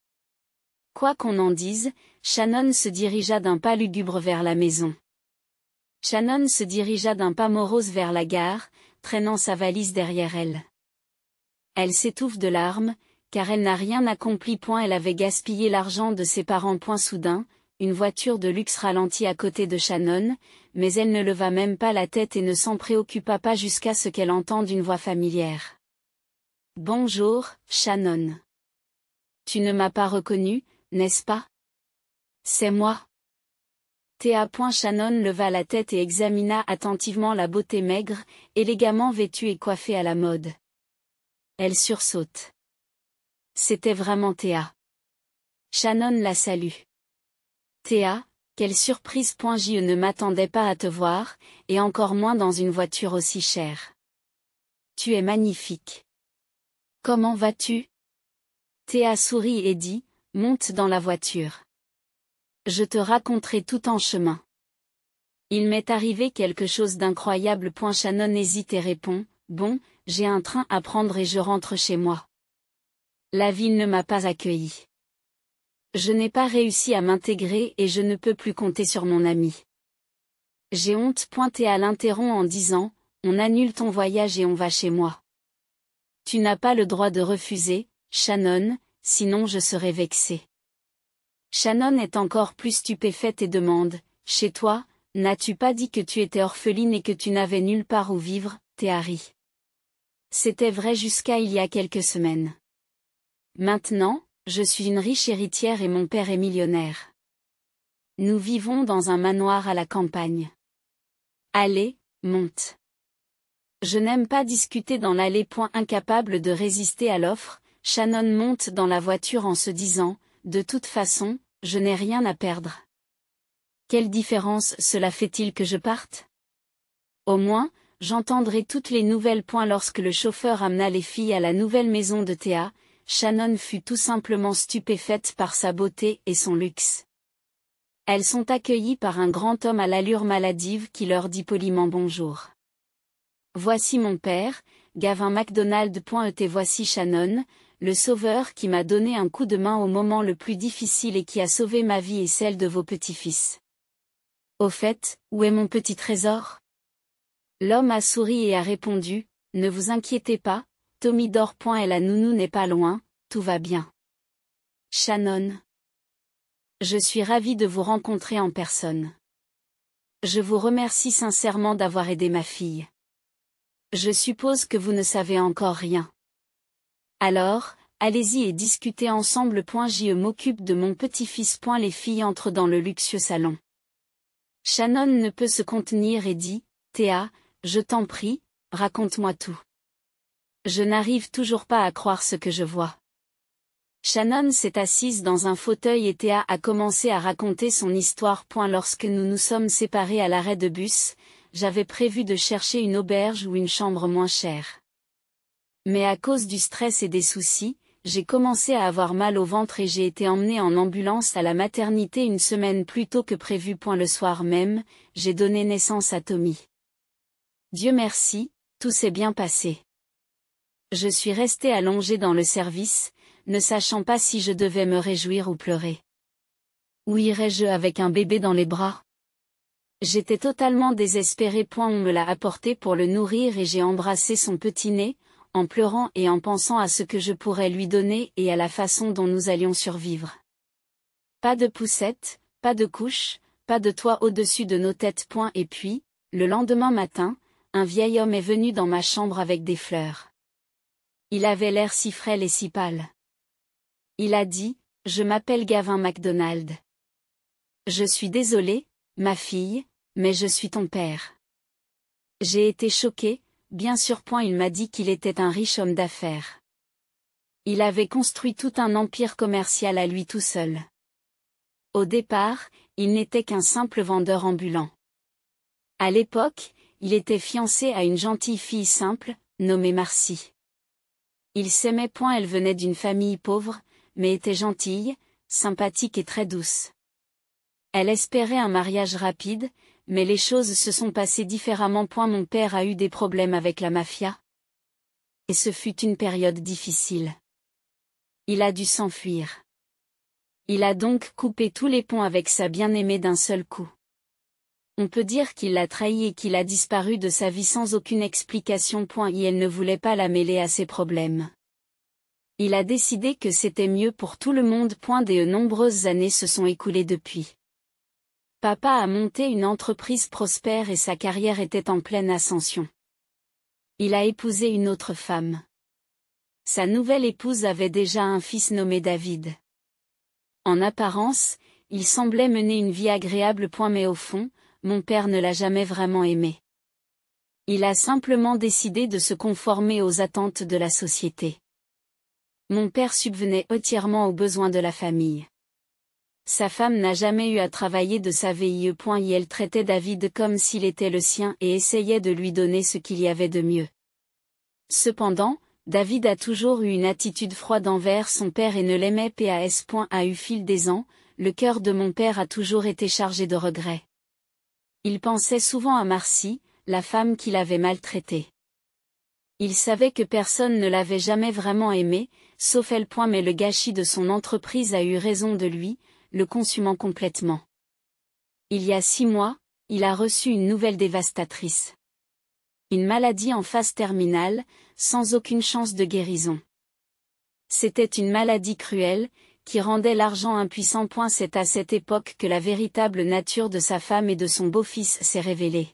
Quoi qu'on en dise, Shannon se dirigea d'un pas lugubre vers la maison. Shannon se dirigea d'un pas morose vers la gare, traînant sa valise derrière elle. Elle s'étouffe de larmes, car elle n'a rien accompli. Elle avait gaspillé l'argent de ses parents. Soudain, une voiture de luxe ralentit à côté de Shannon, mais elle ne leva même pas la tête et ne s'en préoccupa pas jusqu'à ce qu'elle entende une voix familière. « Bonjour, Shannon. Tu ne m'as pas reconnue, n'est-ce pas? C'est moi. » Théa. Shannon leva la tête et examina attentivement la beauté maigre, élégamment vêtue et coiffée à la mode. Elle sursaute. C'était vraiment Théa. Shannon la salue. Théa, quelle surprise. Je ne m'attendais pas à te voir, et encore moins dans une voiture aussi chère. Tu es magnifique. Comment vas-tu? Théa sourit et dit, monte dans la voiture. Je te raconterai tout en chemin. Il m'est arrivé quelque chose d'incroyable. Shannon hésite et répond, bon, j'ai un train à prendre et je rentre chez moi. La ville ne m'a pas accueilli. Je n'ai pas réussi à m'intégrer et je ne peux plus compter sur mon ami. J'ai honte. Théa l'interrompt en disant, on annule ton voyage et on va chez moi. Tu n'as pas le droit de refuser, Shannon, sinon je serai vexée. Shannon est encore plus stupéfaite et demande, chez toi, n'as-tu pas dit que tu étais orpheline et que tu n'avais nulle part où vivre? Théa rit. C'était vrai jusqu'à il y a quelques semaines. Maintenant, je suis une riche héritière et mon père est millionnaire. Nous vivons dans un manoir à la campagne. Allez, monte. Je n'aime pas discuter dans l'allée. Incapable de résister à l'offre, Shannon monte dans la voiture en se disant, de toute façon, je n'ai rien à perdre. Quelle différence cela fait-il que je parte? Au moins, j'entendrai toutes les nouvelles. Lorsque le chauffeur amena les filles à la nouvelle maison de Théa, Shannon fut tout simplement stupéfaite par sa beauté et son luxe. Elles sont accueillies par un grand homme à l'allure maladive qui leur dit poliment bonjour. Voici mon père, Gavin MacDonald. Et voici Shannon, le sauveur qui m'a donné un coup de main au moment le plus difficile et qui a sauvé ma vie et celle de vos petits-fils. Au fait, où est mon petit trésor? L'homme a souri et a répondu, ne vous inquiétez pas, Tommy dort. Et la nounou n'est pas loin, tout va bien. Shannon. Je suis ravie de vous rencontrer en personne. Je vous remercie sincèrement d'avoir aidé ma fille. Je suppose que vous ne savez encore rien. Alors, allez-y et discutez ensemble. Je m'occupe de mon petit-fils. Les filles entrent dans le luxueux salon. Shannon ne peut se contenir et dit, Théa, je t'en prie, raconte-moi tout. Je n'arrive toujours pas à croire ce que je vois. Shannon s'est assise dans un fauteuil et Théa a commencé à raconter son histoire. Lorsque nous nous sommes séparés à l'arrêt de bus, j'avais prévu de chercher une auberge ou une chambre moins chère. Mais à cause du stress et des soucis, j'ai commencé à avoir mal au ventre et j'ai été emmenée en ambulance à la maternité une semaine plus tôt que prévu. Le soir même, j'ai donné naissance à Tommy. Dieu merci, tout s'est bien passé. Je suis restée allongée dans le service, ne sachant pas si je devais me réjouir ou pleurer. Où irais-je avec un bébé dans les bras? J'étais totalement désespérée. On me l'a apporté pour le nourrir et j'ai embrassé son petit nez, en pleurant et en pensant à ce que je pourrais lui donner et à la façon dont nous allions survivre. Pas de poussette, pas de couche, pas de toit au-dessus de nos têtes. Et puis, le lendemain matin, un vieil homme est venu dans ma chambre avec des fleurs. Il avait l'air si frêle et si pâle. Il a dit, je m'appelle Gavin MacDonald. Je suis désolé, ma fille, mais je suis ton père. J'ai été choquée, bien sûr. Il m'a dit qu'il était un riche homme d'affaires. Il avait construit tout un empire commercial à lui tout seul. Au départ, il n'était qu'un simple vendeur ambulant. À l'époque, il était fiancé à une gentille fille simple, nommée Marcy. Ils s'aimaient. Elle venait d'une famille pauvre, mais était gentille, sympathique et très douce. Elle espérait un mariage rapide, mais les choses se sont passées différemment. Mon père a eu des problèmes avec la mafia. Et ce fut une période difficile. Il a dû s'enfuir. Il a donc coupé tous les ponts avec sa bien-aimée d'un seul coup. On peut dire qu'il l'a trahi et qu'il a disparu de sa vie sans aucune explication. Et elle ne voulait pas la mêler à ses problèmes. Il a décidé que c'était mieux pour tout le monde. De nombreuses années se sont écoulées depuis. Papa a monté une entreprise prospère et sa carrière était en pleine ascension. Il a épousé une autre femme. Sa nouvelle épouse avait déjà un fils nommé David. En apparence, il semblait mener une vie agréable. Mais au fond, mon père ne l'a jamais vraiment aimé. Il a simplement décidé de se conformer aux attentes de la société. Mon père subvenait entièrement aux besoins de la famille. Sa femme n'a jamais eu à travailler de sa vie. Elle traitait David comme s'il était le sien et essayait de lui donner ce qu'il y avait de mieux. Cependant, David a toujours eu une attitude froide envers son père et ne l'aimait pas. Au fil des ans, le cœur de mon père a toujours été chargé de regrets. Il pensait souvent à Marcy, la femme qu'il avait maltraitée. Il savait que personne ne l'avait jamais vraiment aimé, sauf elle. Mais le gâchis de son entreprise a eu raison de lui, le consumant complètement. Il y a 6 mois, il a reçu une nouvelle dévastatrice. Une maladie en phase terminale, sans aucune chance de guérison. C'était une maladie cruelle, qui rendait l'argent impuissant. C'est à cette époque que la véritable nature de sa femme et de son beau-fils s'est révélée.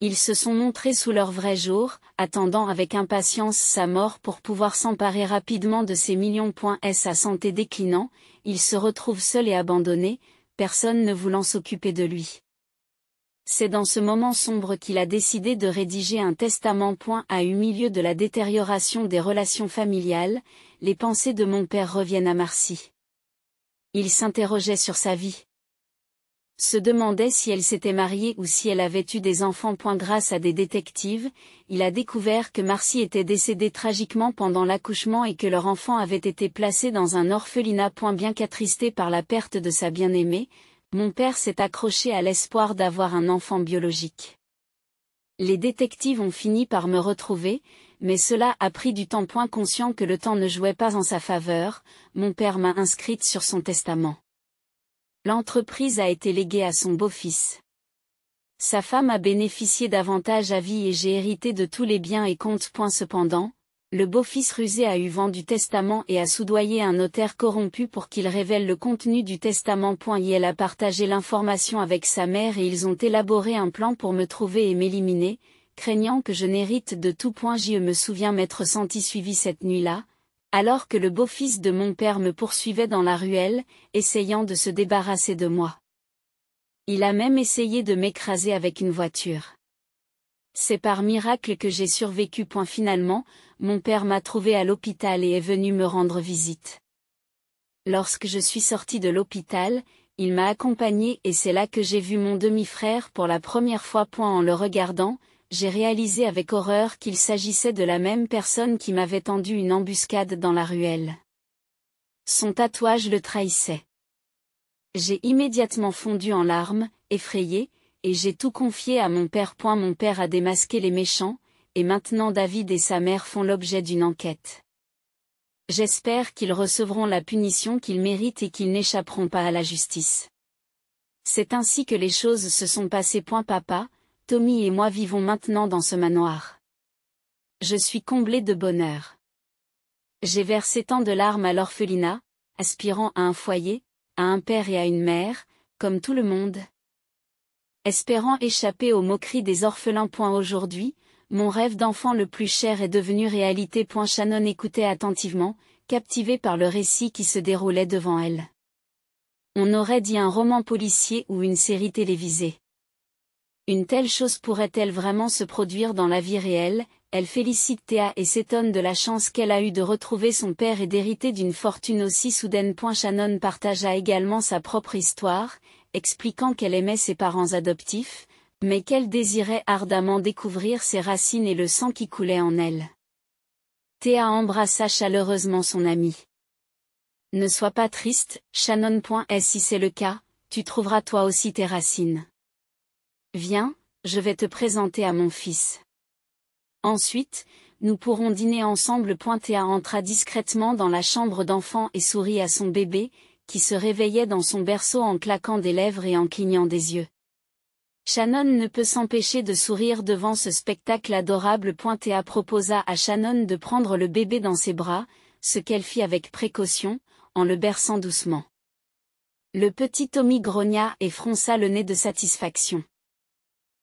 Ils se sont montrés sous leur vrai jour, attendant avec impatience sa mort pour pouvoir s'emparer rapidement de ses millions. Sa santé déclinant, il se retrouve seul et abandonné, personne ne voulant s'occuper de lui. C'est dans ce moment sombre qu'il a décidé de rédiger un testament. Au milieu de la détérioration des relations familiales, les pensées de mon père reviennent à Marcy. Il s'interrogeait sur sa vie. Se demandait si elle s'était mariée ou si elle avait eu des enfants. Grâce à des détectives, il a découvert que Marcy était décédée tragiquement pendant l'accouchement et que leur enfant avait été placé dans un orphelinat. Bien qu'attristé par la perte de sa bien-aimée, mon père s'est accroché à l'espoir d'avoir un enfant biologique. Les détectives ont fini par me retrouver, mais cela a pris du temps. Conscient que le temps ne jouait pas en sa faveur, mon père m'a inscrite sur son testament. L'entreprise a été léguée à son beau-fils. Sa femme a bénéficié d'avantages à vie et j'ai hérité de tous les biens et comptes. Cependant, le beau-fils rusé a eu vent du testament et a soudoyé un notaire corrompu pour qu'il révèle le contenu du testament. Elle a partagé l'information avec sa mère et ils ont élaboré un plan pour me trouver et m'éliminer, craignant que je n'hérite de tout. Je me souviens m'être senti suivi cette nuit-là, alors que le beau-fils de mon père me poursuivait dans la ruelle, essayant de se débarrasser de moi. Il a même essayé de m'écraser avec une voiture. C'est par miracle que j'ai survécu. Finalement, mon père m'a trouvé à l'hôpital et est venu me rendre visite. Lorsque je suis sorti de l'hôpital, il m'a accompagné et c'est là que j'ai vu mon demi-frère pour la première fois. En le regardant, j'ai réalisé avec horreur qu'il s'agissait de la même personne qui m'avait tendu une embuscade dans la ruelle. Son tatouage le trahissait. J'ai immédiatement fondu en larmes, effrayé, et j'ai tout confié à mon père. Mon père a démasqué les méchants, et maintenant David et sa mère font l'objet d'une enquête. J'espère qu'ils recevront la punition qu'ils méritent et qu'ils n'échapperont pas à la justice. C'est ainsi que les choses se sont passées. Papa, Tommy et moi vivons maintenant dans ce manoir. Je suis comblé de bonheur. J'ai versé tant de larmes à l'orphelinat, aspirant à un foyer, à un père et à une mère, comme tout le monde. Espérant échapper aux moqueries des orphelins. Aujourd'hui, mon rêve d'enfant le plus cher est devenu réalité. Shannon écoutait attentivement, captivée par le récit qui se déroulait devant elle. On aurait dit un roman policier ou une série télévisée. Une telle chose pourrait-elle vraiment se produire dans la vie réelle? Elle félicite Théa et s'étonne de la chance qu'elle a eue de retrouver son père et d'hériter d'une fortune aussi soudaine. Shannon partagea également sa propre histoire, expliquant qu'elle aimait ses parents adoptifs, mais qu'elle désirait ardemment découvrir ses racines et le sang qui coulait en elle. Théa embrassa chaleureusement son amie. Ne sois pas triste, Shannon. Si c'est le cas, tu trouveras toi aussi tes racines. Viens, je vais te présenter à mon fils. Ensuite, nous pourrons dîner ensemble. Théa entra discrètement dans la chambre d'enfant et sourit à son bébé, qui se réveillait dans son berceau en claquant des lèvres et en clignant des yeux. Shannon ne peut s'empêcher de sourire devant ce spectacle adorable. Théa proposa à Shannon de prendre le bébé dans ses bras, ce qu'elle fit avec précaution, en le berçant doucement. Le petit Tommy grogna et fronça le nez de satisfaction.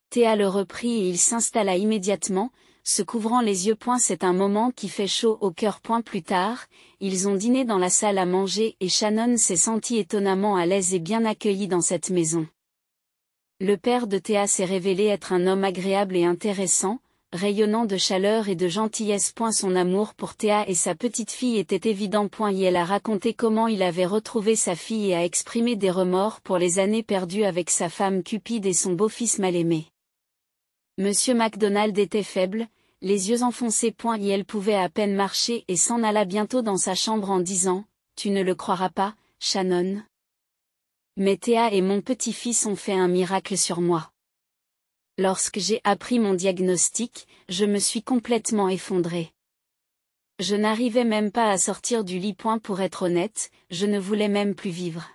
Théa le reprit et il s'installa immédiatement, se couvrant les yeux. C'est un moment qui fait chaud au cœur. Plus tard, ils ont dîné dans la salle à manger et Shannon s'est sentie étonnamment à l'aise et bien accueillie dans cette maison. Le père de Théa s'est révélé être un homme agréable et intéressant, rayonnant de chaleur et de gentillesse. Son amour pour Théa et sa petite-fille était évident. Et elle a raconté comment il avait retrouvé sa fille et a exprimé des remords pour les années perdues avec sa femme cupide et son beau-fils mal-aimé. Monsieur MacDonald était faible, les yeux enfoncés. Et elle pouvait à peine marcher et s'en alla bientôt dans sa chambre en disant « Tu ne le croiras pas, Shannon ? Mais Théa et mon petit-fils ont fait un miracle sur moi. Lorsque j'ai appris mon diagnostic, je me suis complètement effondrée. Je n'arrivais même pas à sortir du lit. Pour être honnête, je ne voulais même plus vivre.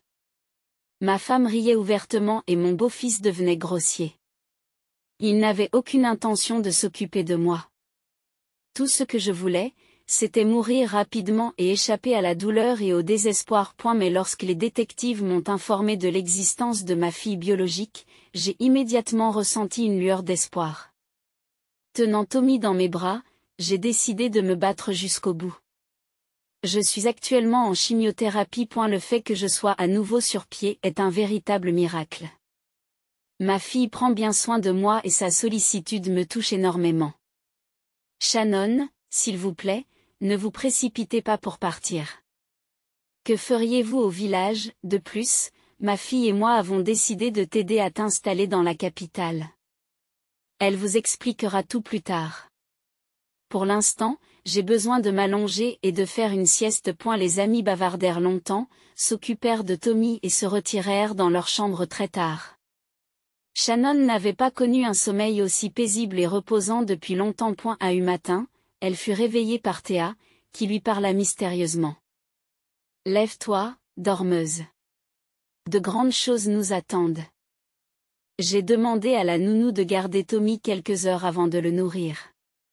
Ma femme riait ouvertement et mon beau-fils devenait grossier. Il n'avait aucune intention de s'occuper de moi. Tout ce que je voulais, c'était mourir rapidement et échapper à la douleur et au désespoir. Mais lorsque les détectives m'ont informé de l'existence de ma fille biologique, j'ai immédiatement ressenti une lueur d'espoir. Tenant Tommy dans mes bras, j'ai décidé de me battre jusqu'au bout. Je suis actuellement en chimiothérapie. Le fait que je sois à nouveau sur pied est un véritable miracle. Ma fille prend bien soin de moi et sa sollicitude me touche énormément. Shannon, s'il vous plaît, ne vous précipitez pas pour partir. Que feriez-vous au village? De plus, ma fille et moi avons décidé de t'aider à t'installer dans la capitale. Elle vous expliquera tout plus tard. Pour l'instant, j'ai besoin de m'allonger et de faire une sieste. Les amis bavardèrent longtemps, s'occupèrent de Tommy et se retirèrent dans leur chambre très tard. Shannon n'avait pas connu un sommeil aussi paisible et reposant depuis longtemps. À un matin, elle fut réveillée par Théa, qui lui parla mystérieusement. « Lève-toi, dormeuse. De grandes choses nous attendent. » J'ai demandé à la nounou de garder Tommy quelques heures avant de le nourrir.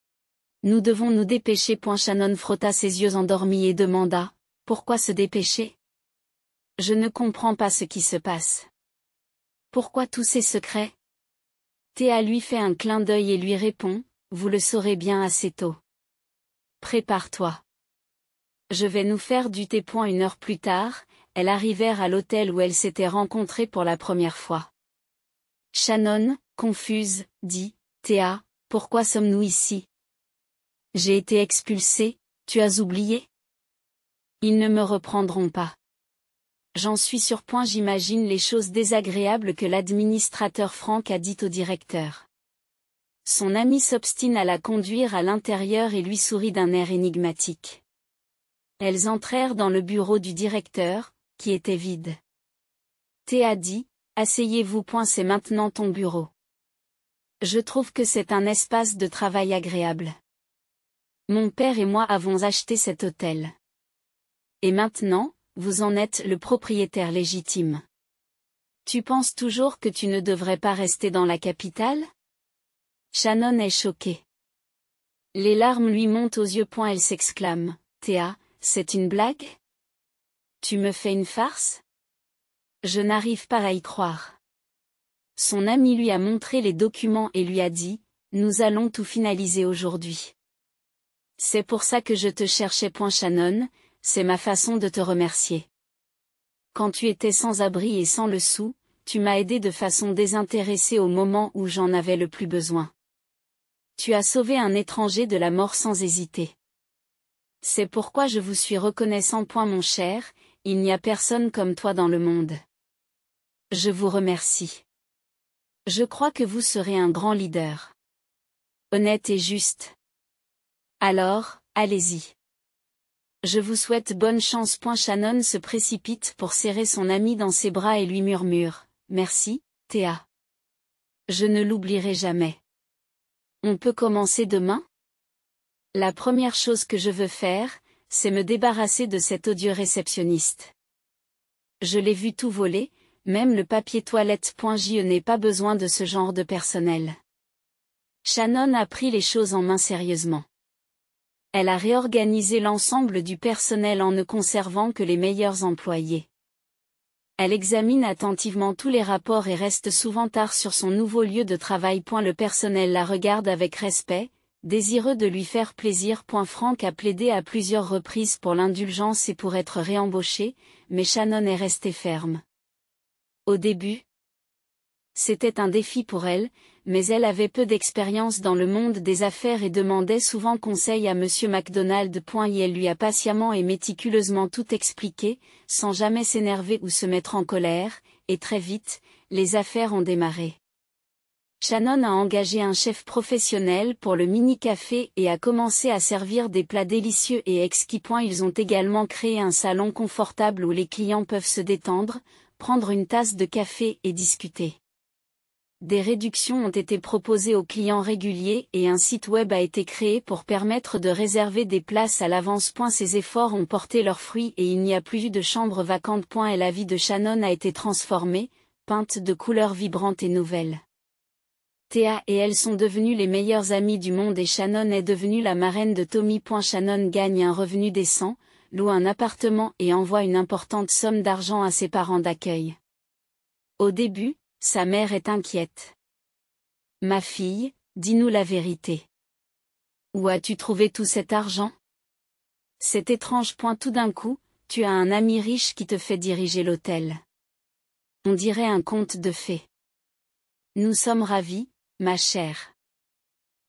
« Nous devons nous dépêcher. » Shannon frotta ses yeux endormis et demanda « Pourquoi se dépêcher? Je ne comprends pas ce qui se passe. Pourquoi tous ces secrets? » Théa lui fait un clin d'œil et lui répond « Vous le saurez bien assez tôt. Prépare-toi. Je vais nous faire du thé. » Une heure plus tard, elles arrivèrent à l'hôtel où elles s'étaient rencontrées pour la première fois. Shannon, confuse, dit « Théa, pourquoi sommes-nous ici? J'ai été expulsée, tu as oublié? Ils ne me reprendront pas. J'en suis sur. J'imagine les choses désagréables que l'administrateur Frank a dites au directeur. Son ami s'obstine à la conduire à l'intérieur et lui sourit d'un air énigmatique. Elles entrèrent dans le bureau du directeur, qui était vide. Théa dit, « Asseyez-vous. C'est maintenant ton bureau. Je trouve que c'est un espace de travail agréable. Mon père et moi avons acheté cet hôtel. Et maintenant, vous en êtes le propriétaire légitime. Tu penses toujours que tu ne devrais pas rester dans la capitale? » Shannon est choquée. Les larmes lui montent aux yeux. Elle s'exclame, « Théa, c'est une blague? Tu me fais une farce? Je n'arrive pas à y croire. » Son ami lui a montré les documents et lui a dit, « Nous allons tout finaliser aujourd'hui. C'est pour ça que je te cherchais. Shannon, c'est ma façon de te remercier. Quand tu étais sans abri et sans le sou, tu m'as aidé de façon désintéressée au moment où j'en avais le plus besoin. Tu as sauvé un étranger de la mort sans hésiter. C'est pourquoi je vous suis reconnaissant. Mon cher, il n'y a personne comme toi dans le monde. Je vous remercie. Je crois que vous serez un grand leader. Honnête et juste. Alors, allez-y. Je vous souhaite bonne chance. Shannon se précipite pour serrer son ami dans ses bras et lui murmure, « Merci, Théa. Je ne l'oublierai jamais. On peut commencer demain? La première chose que je veux faire, c'est me débarrasser de cet odieux réceptionniste. Je l'ai vu tout voler, même le papier toilette. Je n'ai pas besoin de ce genre de personnel. Shannon a pris les choses en main sérieusement. Elle a réorganisé l'ensemble du personnel en ne conservant que les meilleurs employés. Elle examine attentivement tous les rapports et reste souvent tard sur son nouveau lieu de travail. Le personnel la regarde avec respect, désireux de lui faire plaisir. Frank a plaidé à plusieurs reprises pour l'indulgence et pour être réembauché, mais Shannon est restée ferme. Au début, c'était un défi pour elle, mais elle avait peu d'expérience dans le monde des affaires et demandait souvent conseil à Monsieur McDonald. Et elle lui a patiemment et méticuleusement tout expliqué, sans jamais s'énerver ou se mettre en colère, et très vite, les affaires ont démarré. Shannon a engagé un chef professionnel pour le mini-café et a commencé à servir des plats délicieux et exquis. Ils ont également créé un salon confortable où les clients peuvent se détendre, prendre une tasse de café et discuter. Des réductions ont été proposées aux clients réguliers et un site web a été créé pour permettre de réserver des places à l'avance. Ces efforts ont porté leurs fruits et il n'y a plus eu de chambres vacantes. Et la vie de Shannon a été transformée, peinte de couleurs vibrantes et nouvelles. Thea et elle sont devenues les meilleures amies du monde et Shannon est devenue la marraine de Tommy. Shannon gagne un revenu décent, loue un appartement et envoie une importante somme d'argent à ses parents d'accueil. Au début, sa mère est inquiète. « Ma fille, dis-nous la vérité. Où as-tu trouvé tout cet argent ? C'est étrange. Tout d'un coup, tu as un ami riche qui te fait diriger l'hôtel. On dirait un conte de fées. Nous sommes ravis, ma chère. »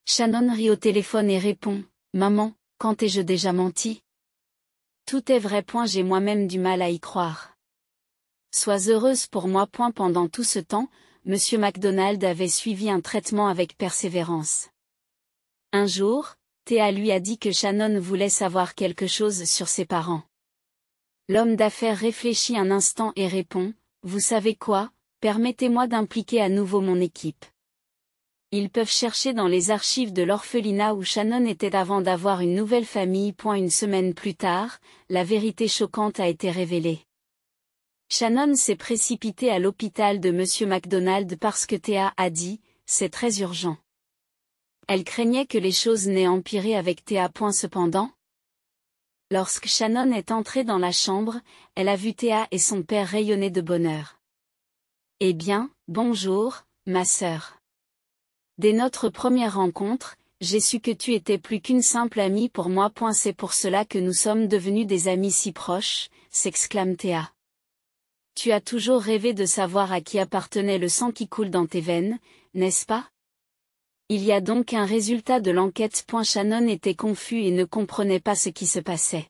Shannon rit au téléphone et répond, « Maman, quand t'ai-je déjà menti ? Tout est vrai. J'ai moi-même du mal à y croire. Sois heureuse pour moi. » Pendant tout ce temps, Monsieur McDonald avait suivi un traitement avec persévérance. Un jour, Thea lui a dit que Shannon voulait savoir quelque chose sur ses parents. L'homme d'affaires réfléchit un instant et répond, « Vous savez quoi, permettez-moi d'impliquer à nouveau mon équipe. » Ils peuvent chercher dans les archives de l'orphelinat où Shannon était avant d'avoir une nouvelle famille. Une semaine plus tard, la vérité choquante a été révélée. Shannon s'est précipitée à l'hôpital de Monsieur McDonald parce que Thea a dit, « C'est très urgent. » Elle craignait que les choses n'aient empiré avec Thea. Cependant, lorsque Shannon est entrée dans la chambre, elle a vu Thea et son père rayonner de bonheur. « Eh bien, bonjour, ma sœur. Dès notre première rencontre, j'ai su que tu étais plus qu'une simple amie pour moi. C'est pour cela que nous sommes devenus des amis si proches, » s'exclame Thea. Tu as toujours rêvé de savoir à qui appartenait le sang qui coule dans tes veines, n'est-ce pas ? Il y a donc un résultat de l'enquête. Shannon était confus et ne comprenait pas ce qui se passait.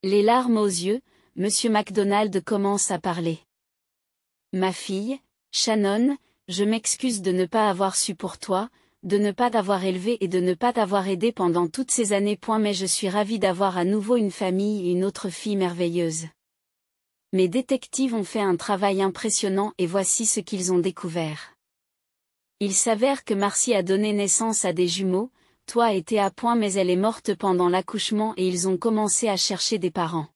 Les larmes aux yeux, Monsieur McDonald commence à parler. Ma fille, Shannon, je m'excuse de ne pas avoir su pour toi, de ne pas t'avoir élevé et de ne pas t'avoir aidé pendant toutes ces années. Mais je suis ravie d'avoir à nouveau une famille et une autre fille merveilleuse. Mes détectives ont fait un travail impressionnant et voici ce qu'ils ont découvert. Il s'avère que Marcy a donné naissance à des jumeaux, toi et Thea. Mais elle est morte pendant l'accouchement et ils ont commencé à chercher des parents.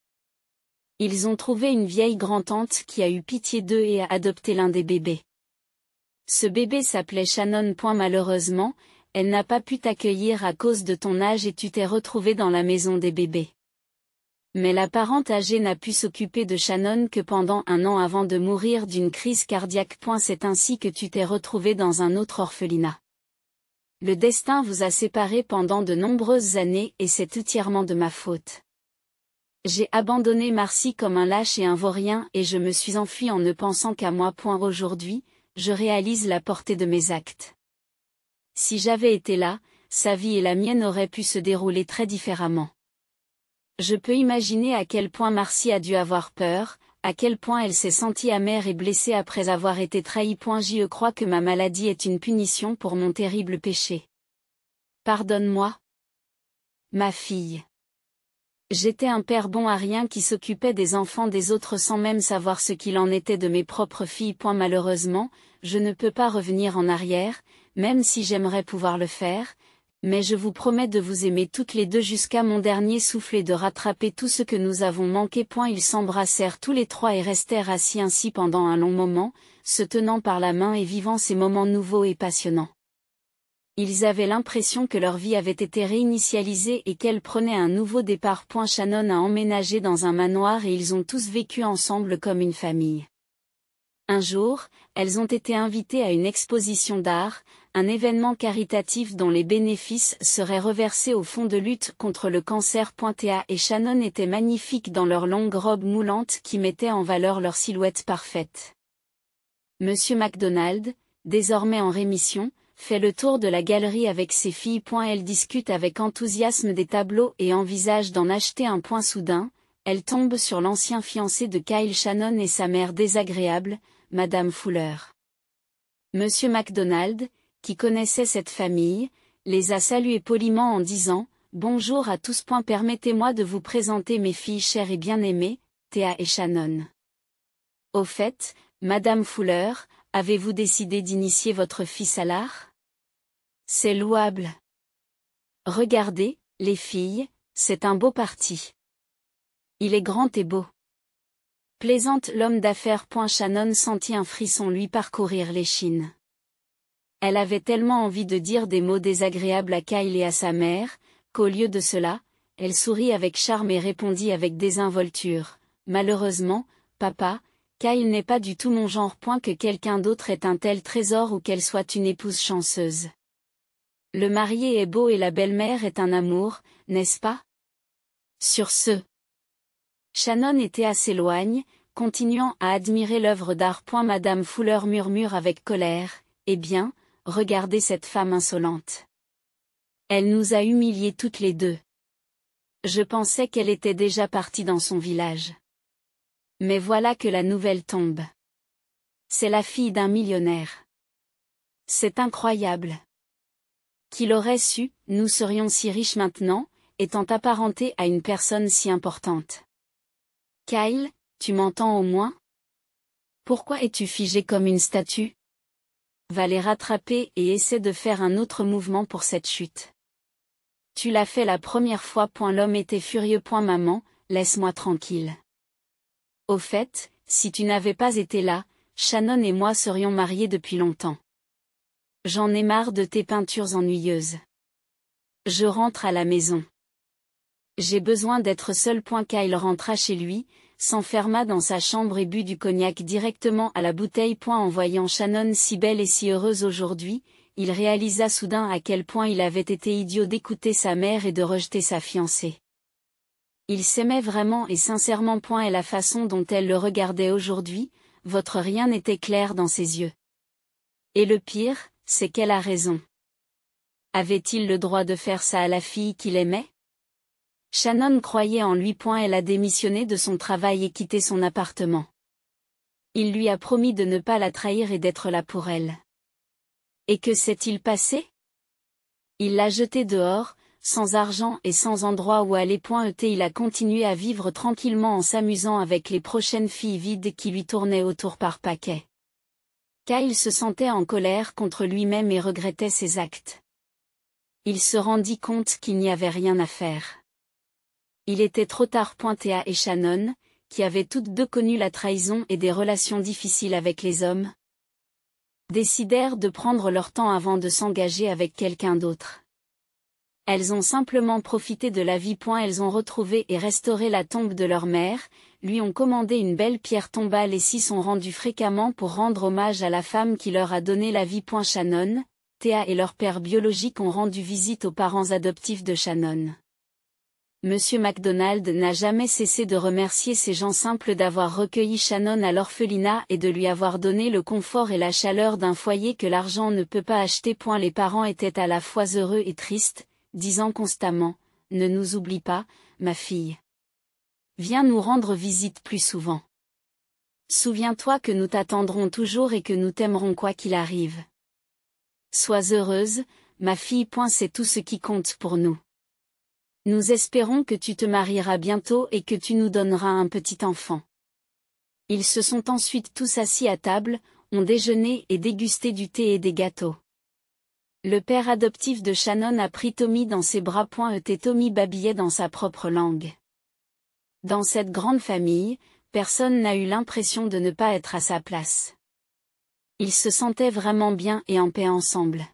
Ils ont trouvé une vieille grand-tante qui a eu pitié d'eux et a adopté l'un des bébés. Ce bébé s'appelait Shannon. Malheureusement, elle n'a pas pu t'accueillir à cause de ton âge et tu t'es retrouvée dans la maison des bébés. Mais la parente âgée n'a pu s'occuper de Shannon que pendant 1 an avant de mourir d'une crise cardiaque. C'est ainsi que tu t'es retrouvée dans un autre orphelinat. Le destin vous a séparés pendant de nombreuses années et c'est entièrement de ma faute. J'ai abandonné Marcy comme un lâche et un vaurien et je me suis enfuie en ne pensant qu'à moi. Aujourd'hui, je réalise la portée de mes actes. Si j'avais été là, sa vie et la mienne auraient pu se dérouler très différemment. Je peux imaginer à quel point Marcy a dû avoir peur, à quel point elle s'est sentie amère et blessée après avoir été trahie. Je crois que ma maladie est une punition pour mon terrible péché. Pardonne-moi. Ma fille. J'étais un père bon à rien qui s'occupait des enfants des autres sans même savoir ce qu'il en était de mes propres filles. Malheureusement, je ne peux pas revenir en arrière, même si j'aimerais pouvoir le faire, Mais je vous promets de vous aimer toutes les deux jusqu'à mon dernier souffle et de rattraper tout ce que nous avons manqué. Ils s'embrassèrent tous les trois et restèrent assis ainsi pendant un long moment, se tenant par la main et vivant ces moments nouveaux et passionnants. Ils avaient l'impression que leur vie avait été réinitialisée et qu'elle prenait un nouveau départ. Shannon a emménagé dans un manoir et ils ont tous vécu ensemble comme une famille. Un jour, elles ont été invitées à une exposition d'art, un événement caritatif dont les bénéfices seraient reversés au fonds de lutte contre le cancer. Théa et Shannon étaient magnifiques dans leurs longues robes moulantes qui mettaient en valeur leur silhouette parfaite. Monsieur MacDonald, désormais en rémission, fait le tour de la galerie avec ses filles. Elle discute avec enthousiasme des tableaux et envisage d'en acheter un. Soudain, elle tombe sur l'ancien fiancé de Kyle, Shannon et sa mère désagréable, Madame Fuller. Monsieur MacDonald, qui connaissait cette famille, les a salués poliment en disant « Bonjour à tous. Permettez-moi de vous présenter mes filles chères et bien-aimées, Théa et Shannon. Au fait, Madame Fuller, avez-vous décidé d'initier votre fils à l'art? C'est louable. Regardez, les filles, c'est un beau parti. Il est grand et beau. » Plaisante l'homme d'affaires. Shannon sentit un frisson lui parcourir l'échine. Elle avait tellement envie de dire des mots désagréables à Kyle et à sa mère, qu'au lieu de cela, elle sourit avec charme et répondit avec désinvolture. Malheureusement, papa, Kyle n'est pas du tout mon genre. Que quelqu'un d'autre ait un tel trésor ou qu'elle soit une épouse chanceuse. Le marié est beau et la belle-mère est un amour, n'est-ce pas? Sur ce, Shannon et Théa s'éloignent, continuant à admirer l'œuvre d'art. Madame Fuller murmure avec colère, eh bien, regardez cette femme insolente. Elle nous a humiliés toutes les deux. Je pensais qu'elle était déjà partie dans son village. Mais voilà que la nouvelle tombe. C'est la fille d'un millionnaire. C'est incroyable. Qui l'aurait su, nous serions si riches maintenant, étant apparentés à une personne si importante. Kyle, tu m'entends au moins? Pourquoi es-tu figé comme une statue? Va les rattraper et essaie de faire un autre mouvement pour cette chute. Tu l'as fait la première fois. L'homme était furieux. Maman, laisse-moi tranquille. Au fait, si tu n'avais pas été là, Shannon et moi serions mariés depuis longtemps. J'en ai marre de tes peintures ennuyeuses. Je rentre à la maison. J'ai besoin d'être seul. Kyle rentra chez lui, s'enferma dans sa chambre et but du cognac directement à la bouteille. En voyant Shannon si belle et si heureuse aujourd'hui, il réalisa soudain à quel point il avait été idiot d'écouter sa mère et de rejeter sa fiancée. Il s'aimait vraiment et sincèrement. Et la façon dont elle le regardait aujourd'hui, votre rien n'était clair dans ses yeux. Et le pire, c'est qu'elle a raison. Avait-il le droit de faire ça à la fille qu'il aimait? Shannon croyait en lui. Elle a démissionné de son travail et quitté son appartement. Il lui a promis de ne pas la trahir et d'être là pour elle. Et que s'est-il passé? Il l'a jetée dehors, sans argent et sans endroit où aller. Il a continué à vivre tranquillement en s'amusant avec les prochaines filles vides qui lui tournaient autour par paquets. Kyle se sentait en colère contre lui-même et regrettait ses actes. Il se rendit compte qu'il n'y avait rien à faire. Il était trop tard. Théa et Shannon, qui avaient toutes deux connu la trahison et des relations difficiles avec les hommes, décidèrent de prendre leur temps avant de s'engager avec quelqu'un d'autre. Elles ont simplement profité de la vie. Elles ont retrouvé et restauré la tombe de leur mère, lui ont commandé une belle pierre tombale et s'y sont rendues fréquemment pour rendre hommage à la femme qui leur a donné la vie. Shannon, Théa et leur père biologique ont rendu visite aux parents adoptifs de Shannon. Monsieur MacDonald n'a jamais cessé de remercier ces gens simples d'avoir recueilli Shannon à l'orphelinat et de lui avoir donné le confort et la chaleur d'un foyer que l'argent ne peut pas acheter. Les parents étaient à la fois heureux et tristes, disant constamment « Ne nous oublie pas, ma fille. Viens nous rendre visite plus souvent. Souviens-toi que nous t'attendrons toujours et que nous t'aimerons quoi qu'il arrive. Sois heureuse, ma fille. C'est tout ce qui compte pour nous. Nous espérons que tu te marieras bientôt et que tu nous donneras un petit enfant. » Ils se sont ensuite tous assis à table, ont déjeuné et dégusté du thé et des gâteaux. Le père adoptif de Shannon a pris Tommy dans ses bras. Tommy babillait dans sa propre langue. Dans cette grande famille, personne n'a eu l'impression de ne pas être à sa place. Ils se sentaient vraiment bien et en paix ensemble.